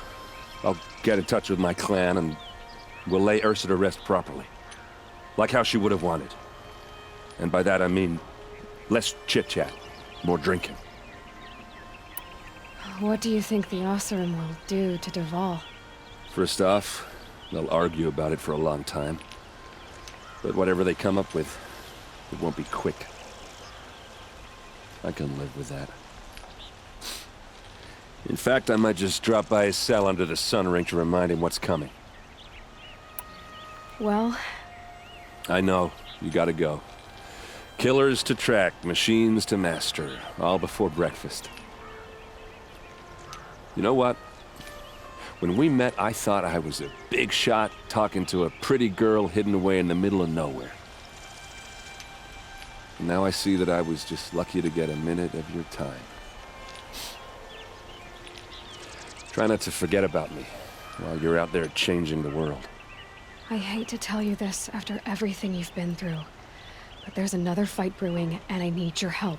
I'll get in touch with my clan and we'll lay Ursa to rest properly. Like how she would have wanted. And by that I mean less chit-chat. More drinking. What do you think the Oseram will do to Dervahl? First off, they'll argue about it for a long time. But whatever they come up with, it won't be quick. I can live with that. In fact, I might just drop by his cell under the sun ring to remind him what's coming. Well... I know. You gotta go. Killers to track, machines to master, all before breakfast. You know what? When we met, I thought I was a big shot talking to a pretty girl hidden away in the middle of nowhere. And now I see that I was just lucky to get a minute of your time. Try not to forget about me while you're out there changing the world. I hate to tell you this after everything you've been through. But there's another fight brewing, and I need your help.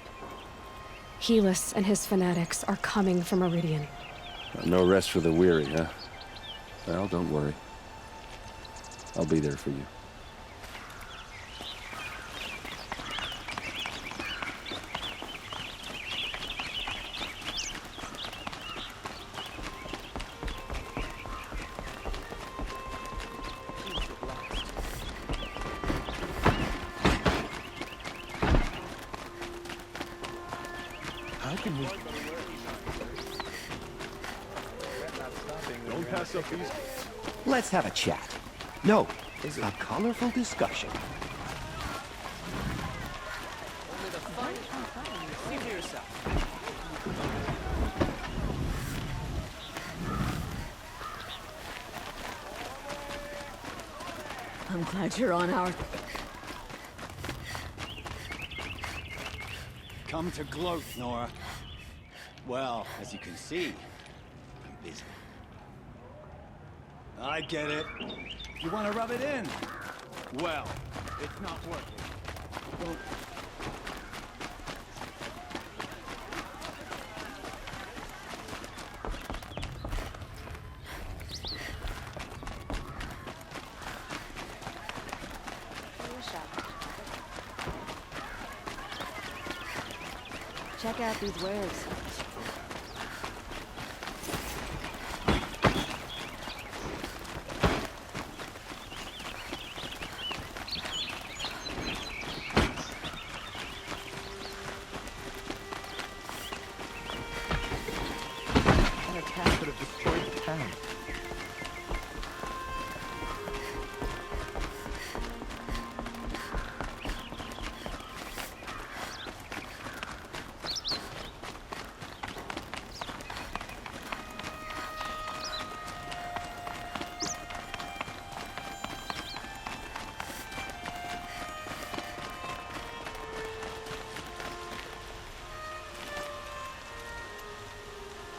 Helis and his fanatics are coming for Meridian. No rest for the weary, huh? Well, don't worry. I'll be there for you. How can we... Don't pass up these. Let's have a chat. No, a colorful discussion. I'm glad you're on our... Come to gloat, Nora. Well, as you can see, I'm busy. I get it. You want to rub it in? Well, it's not working. Well, check out these wares.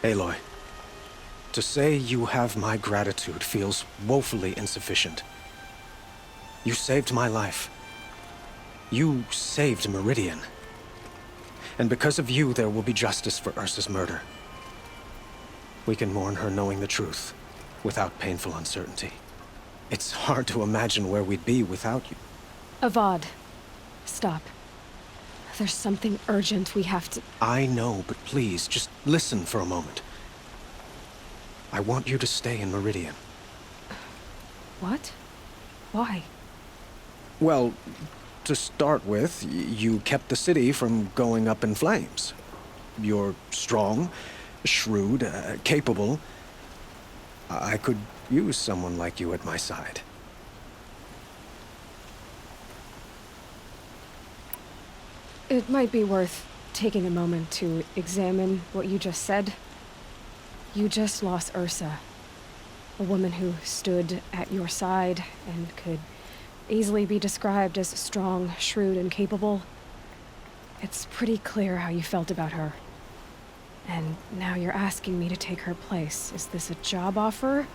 Aloy, to say you have my gratitude feels woefully insufficient. You saved my life. You saved Meridian. And because of you, there will be justice for Ursa's murder. We can mourn her knowing the truth, without painful uncertainty. It's hard to imagine where we'd be without you. Avad, stop. There's something urgent we have to... I know, but please, just listen for a moment. I want you to stay in Meridian. What? Why? Well, to start with, you kept the city from going up in flames. You're strong, shrewd, capable. I could use someone like you at my side. It might be worth taking a moment to examine what you just said. You just lost Ursa, a woman who stood at your side and could easily be described as strong, shrewd, and capable. It's pretty clear how you felt about her. And now you're asking me to take her place. Is this a job offer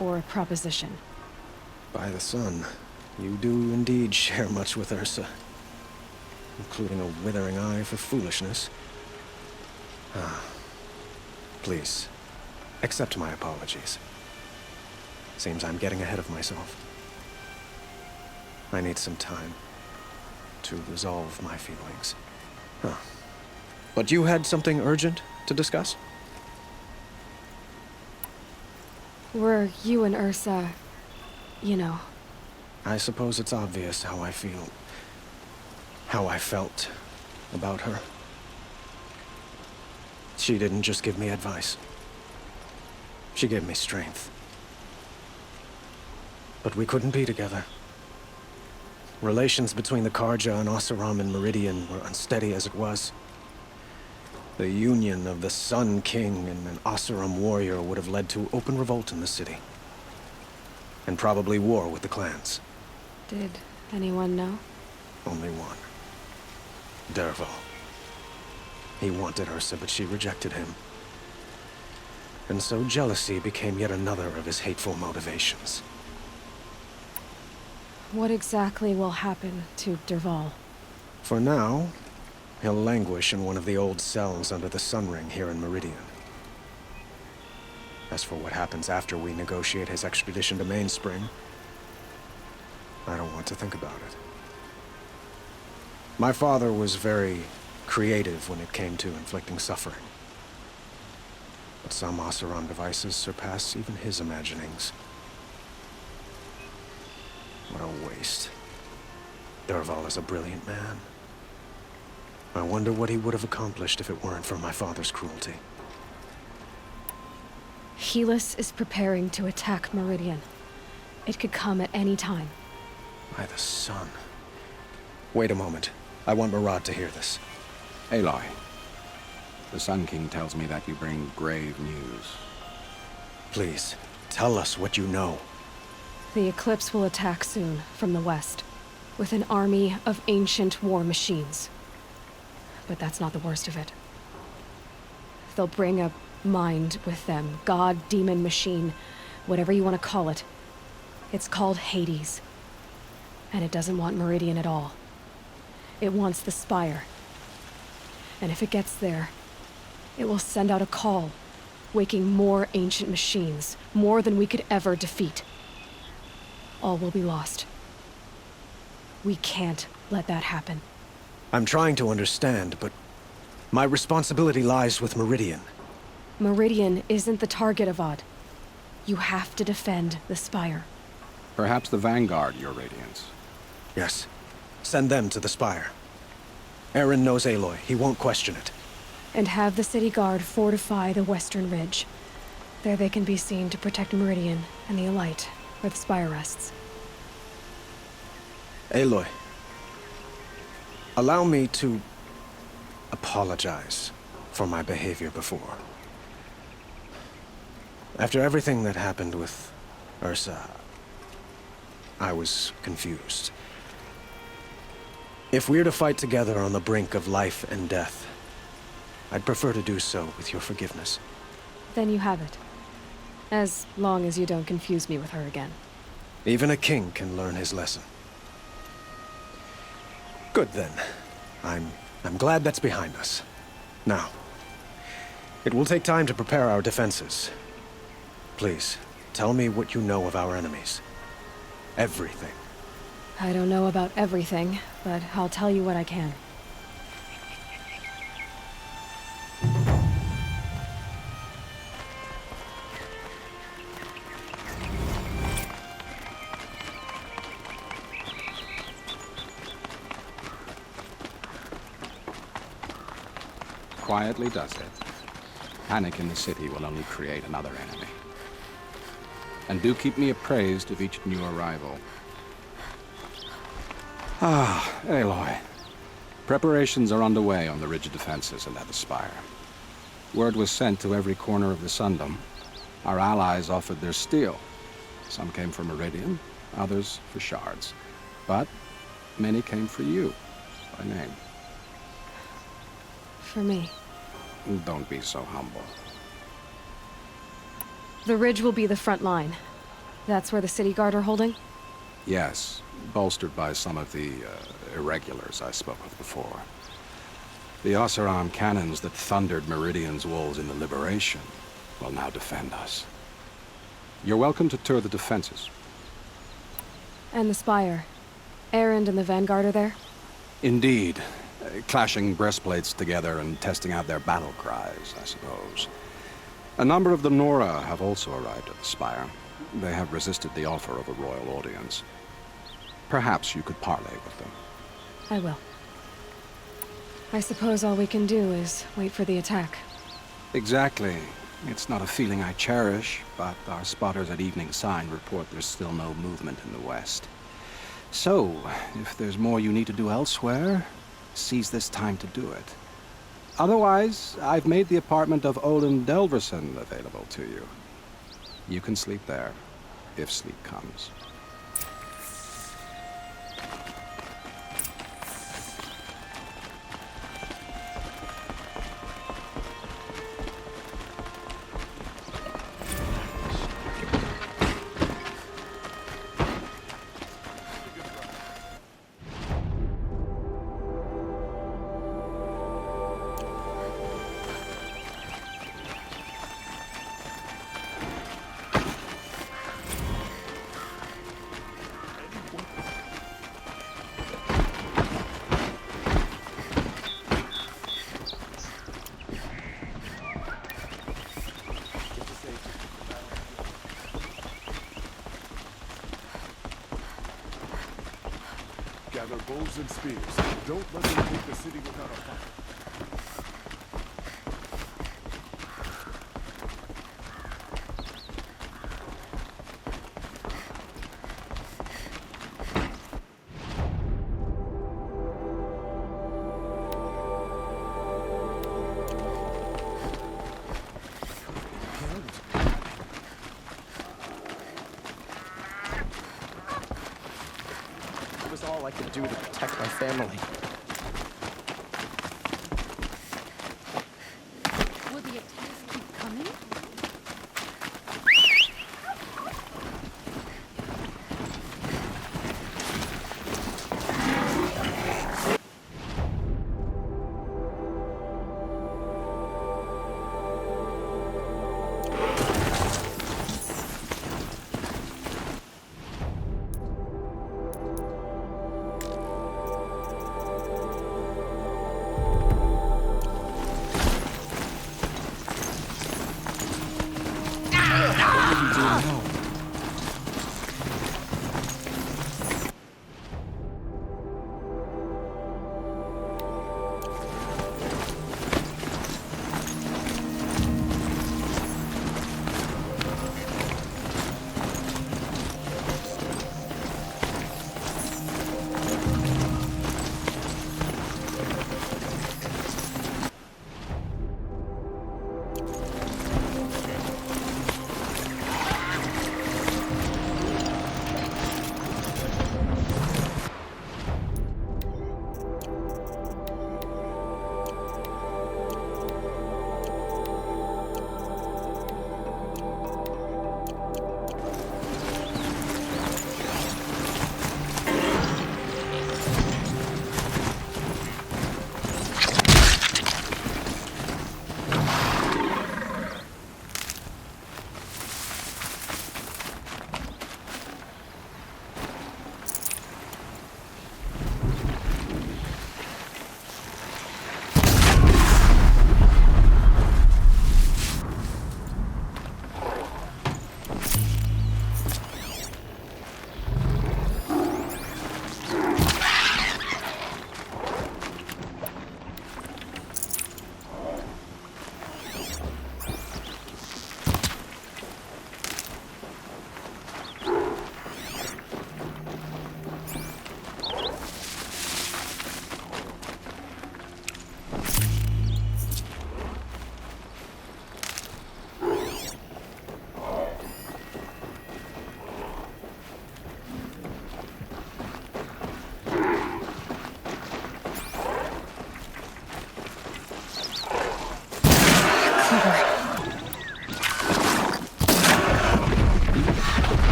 or a proposition? By the sun, you do indeed share much with Ursa, including a withering eye for foolishness. Please, accept my apologies. Seems I'm getting ahead of myself. I need some time to resolve my feelings. But you had something urgent to discuss? Were you and Ursa, you know... I suppose it's obvious how I feel. How I felt about her. She didn't just give me advice. She gave me strength. But we couldn't be together. Relations between the Karja and Oseram and Meridian were unsteady as it was. The union of the Sun King and an Oseram warrior would have led to open revolt in the city. And probably war with the clans. Did anyone know? Only one. Dervahl. He wanted Ursa, but she rejected him. And so jealousy became yet another of his hateful motivations. What exactly will happen to Dervahl? For now, he'll languish in one of the old cells under the Sun Ring here in Meridian. As for what happens after we negotiate his extradition to Mainspring, I don't want to think about it. My father was very creative when it came to inflicting suffering. But some Oseram devices surpass even his imaginings. What a waste. Dervahl is a brilliant man. I wonder what he would have accomplished if it weren't for my father's cruelty. Helis is preparing to attack Meridian. It could come at any time. By the sun. Wait a moment. I want Murad to hear this. Aloy, the Sun King tells me that you bring grave news. Please, tell us what you know. The Eclipse will attack soon, from the west, with an army of ancient war machines. But that's not the worst of it. They'll bring a mind with them, god, demon, machine, whatever you want to call it. It's called Hades. And it doesn't want Meridian at all. It wants the Spire. And if it gets there, it will send out a call, waking more ancient machines, more than we could ever defeat. All will be lost. We can't let that happen. I'm trying to understand, but my responsibility lies with Meridian. Meridian isn't the target, Avad. You have to defend the Spire. Perhaps the Vanguard, Your Radiance. Yes. Send them to the Spire. Eren knows Aloy. He won't question it. And have the city guard fortify the western ridge. There they can be seen to protect Meridian and the Elite, where the Spire rests. Aloy, allow me to apologize for my behavior before. After everything that happened with Ursa, I was confused. If we're to fight together on the brink of life and death, I'd prefer to do so with your forgiveness. Then you have it. As long as you don't confuse me with her again. Even a king can learn his lesson. Good then. I'm glad that's behind us. Now, it will take time to prepare our defenses. Please, tell me what you know of our enemies. Everything. I don't know about everything, but I'll tell you what I can. Quietly does it. Panic in the city will only create another enemy. And do keep me appraised of each new arrival. Ah, Aloy. Preparations are underway on the rigid defenses and at the spire. Word was sent to every corner of the Sundom. Our allies offered their steel. Some came for Meridian, others for shards. But many came for you, by name. For me. Don't be so humble. The ridge will be the front line. That's where the city guard are holding? Yes, bolstered by some of the irregulars I spoke of before. The Oseram cannons that thundered Meridian's walls in the Liberation will now defend us. You're welcome to tour the defenses. And the spire. Erend and the Vanguard are there? Indeed. Clashing breastplates together and testing out their battle cries, I suppose. A number of the Nora have also arrived at the spire. They have resisted the offer of a royal audience. Perhaps you could parley with them. I will. I suppose all we can do is wait for the attack. Exactly. It's not a feeling I cherish, but our spotters at Evening Sign report there's still no movement in the west. So, if there's more you need to do elsewhere, seize this time to do it. Otherwise, I've made the apartment of Olin Delverson available to you. You can sleep there, if sleep comes. Gather bows and spears. Don't let them take the city without a fight. It was all I could do to protect my family. Will the attacks keep coming?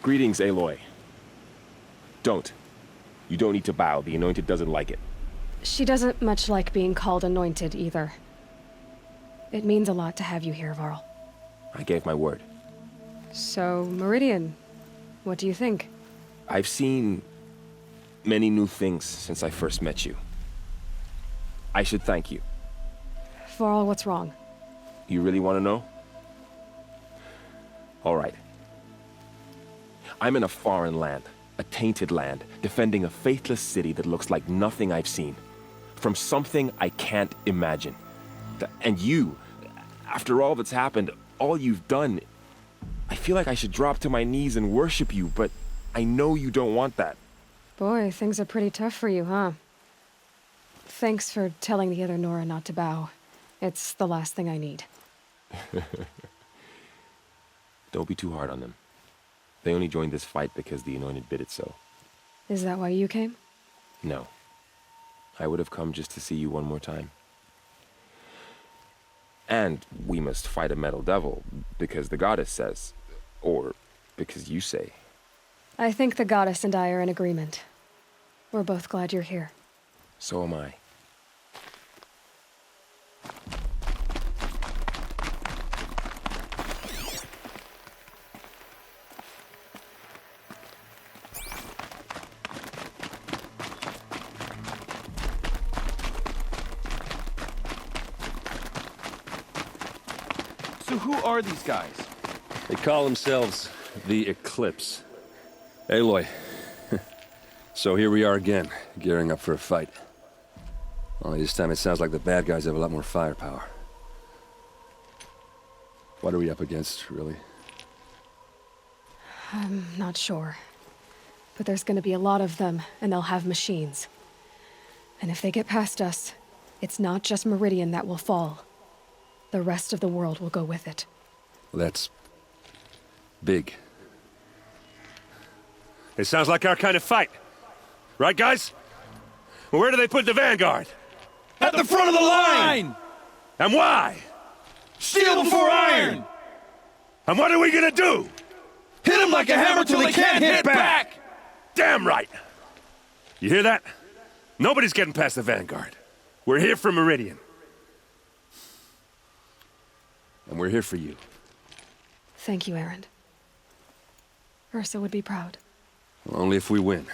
Greetings, Aloy. Don't. You don't need to bow. The Anointed doesn't like it. She doesn't much like being called Anointed, either. It means a lot to have you here, Varl. I gave my word. So, Meridian, what do you think? I've seen many new things since I first met you. I should thank you. Varl, what's wrong? You really want to know? All right. I'm in a foreign land, a tainted land, defending a faithless city that looks like nothing I've seen. From something I can't imagine. And you, after all that's happened, all you've done, I feel like I should drop to my knees and worship you, but I know you don't want that. Boy, things are pretty tough for you, huh? Thanks for telling the other Nora not to bow. It's the last thing I need. Don't be too hard on them. They only joined this fight because the Anointed bid it so. Is that why you came? No. I would have come just to see you one more time. And we must fight a metal devil, because the goddess says. Or because you say. I think the goddess and I are in agreement. We're both glad you're here. So am I. So who are these guys? They call themselves the Eclipse. Aloy. So here we are again, gearing up for a fight. Only this time it sounds like the bad guys have a lot more firepower. What are we up against, really? I'm not sure. But there's gonna be a lot of them, and they'll have machines. And if they get past us, it's not just Meridian that will fall. The rest of the world will go with it. Well, that's big. It sounds like our kind of fight. Right, guys? Well, where do they put the Vanguard? At the front of the line! And why? Steel before iron! And what are we gonna do? Hit them like a hammer till they can't hit back! Damn right! You hear that? Nobody's getting past the Vanguard. We're here for Meridian. And we're here for you. Thank you, Erend. Ursa would be proud. Well, only if we win.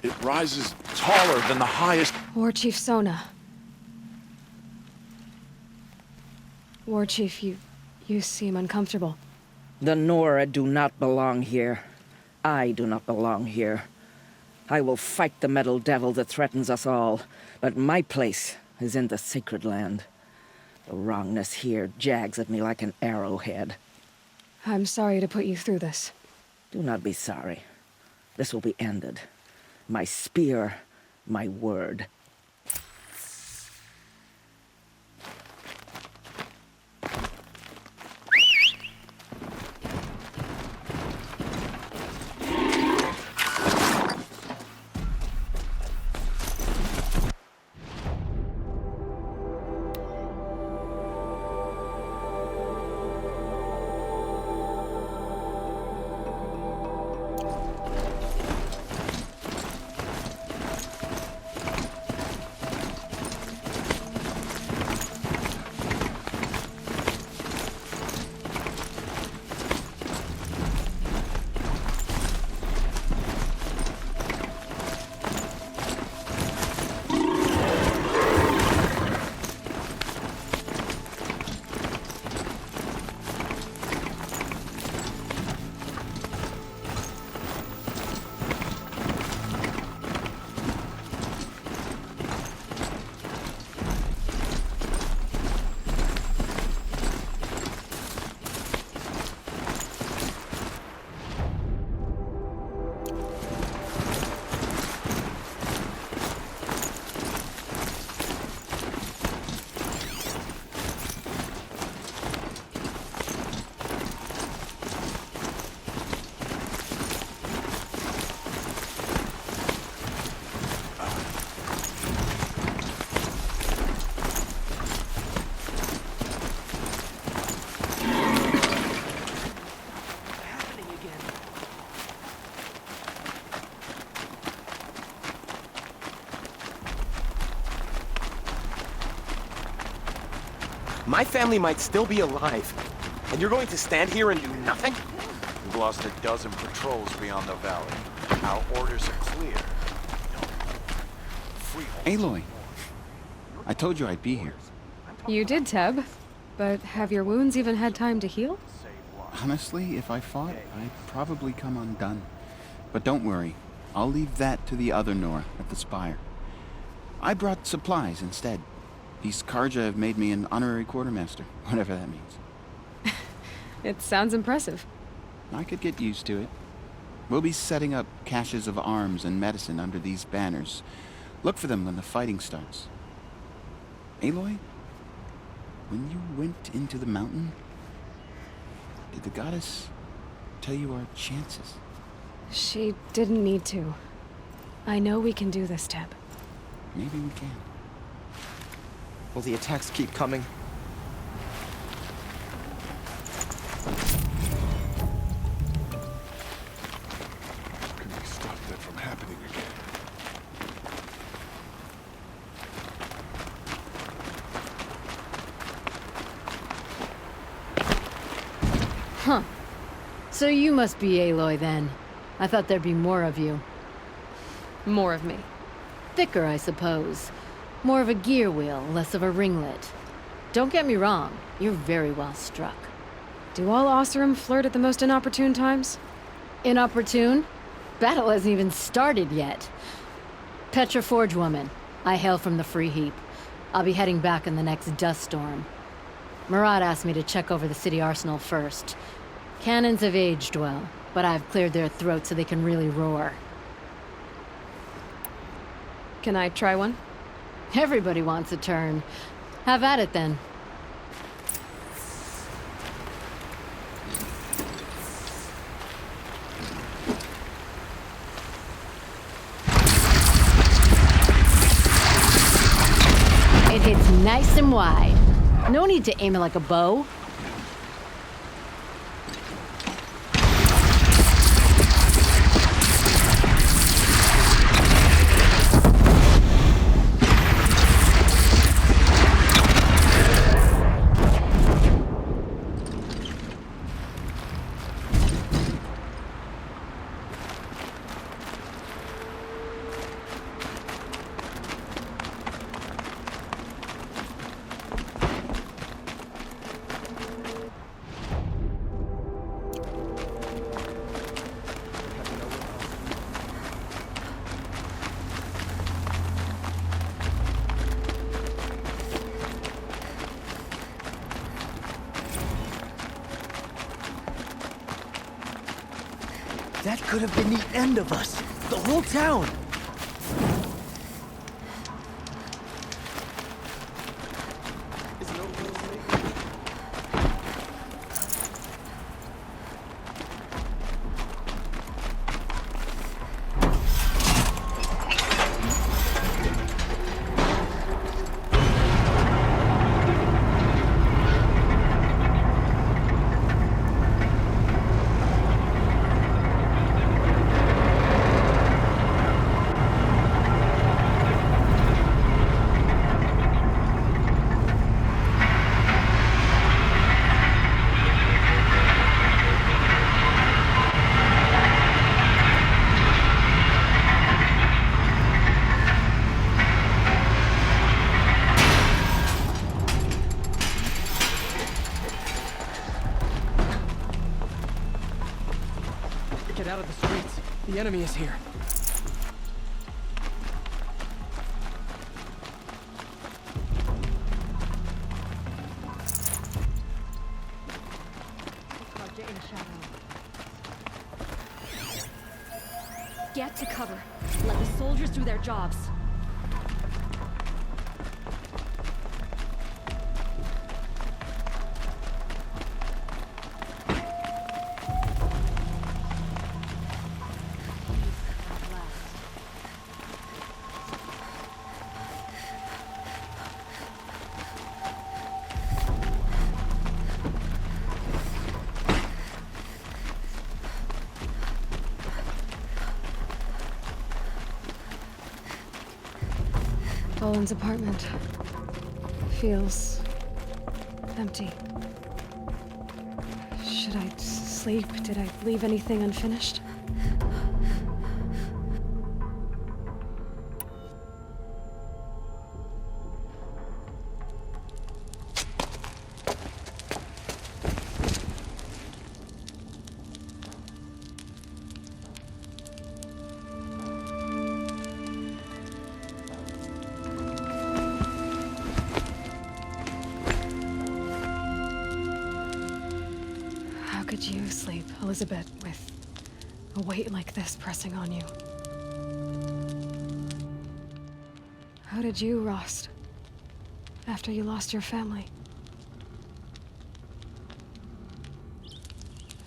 It rises taller than the highest... War Chief Sona. War Chief, you seem uncomfortable. The Nora do not belong here. I do not belong here. I will fight the metal devil that threatens us all, but my place is in the sacred land. The wrongness here jags at me like an arrowhead. I'm sorry to put you through this. Do not be sorry. This will be ended. My spear, my word. My family might still be alive. And you're going to stand here and do nothing? We've lost a dozen patrols beyond the valley. Our orders are clear. Aloy, I told you I'd be here. You did, Teb. But have your wounds even had time to heal? Honestly, if I fought, I'd probably come undone. But don't worry, I'll leave that to the other Nora at the Spire. I brought supplies instead. These Karja have made me an honorary quartermaster, whatever that means. It sounds impressive. I could get used to it. We'll be setting up caches of arms and medicine under these banners. Look for them when the fighting starts. Aloy, when you went into the mountain, did the goddess tell you our chances? She didn't need to. I know we can do this, Teb. Maybe we can. Will the attacks keep coming? Can we stop that from happening again? Huh. So you must be Aloy then. I thought there'd be more of you. More of me. Thicker, I suppose. More of a gear wheel, less of a ringlet. Don't get me wrong, you're very well struck. Do all Oseram flirt at the most inopportune times? Inopportune? Battle hasn't even started yet. Petra Forge woman. I hail from the Free Heap. I'll be heading back in the next dust storm. Murad asked me to check over the city arsenal first. Cannons have aged well, but I've cleared their throats so they can really roar. Can I try one? Everybody wants a turn. Have at it then. It hits nice and wide. No need to aim it like a bow. That could have been the end of us. The whole town. Get out of the streets. The enemy is here. Get to cover. Let the soldiers do their jobs. Boland's apartment. Feels Empty. Should I sleep? Did I leave anything unfinished? How could you sleep, Elizabeth, with a weight like this pressing on you? How did you, Rost, after you lost your family?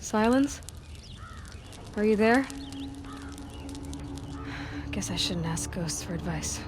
Silence? Are you there? Guess I shouldn't ask ghosts for advice.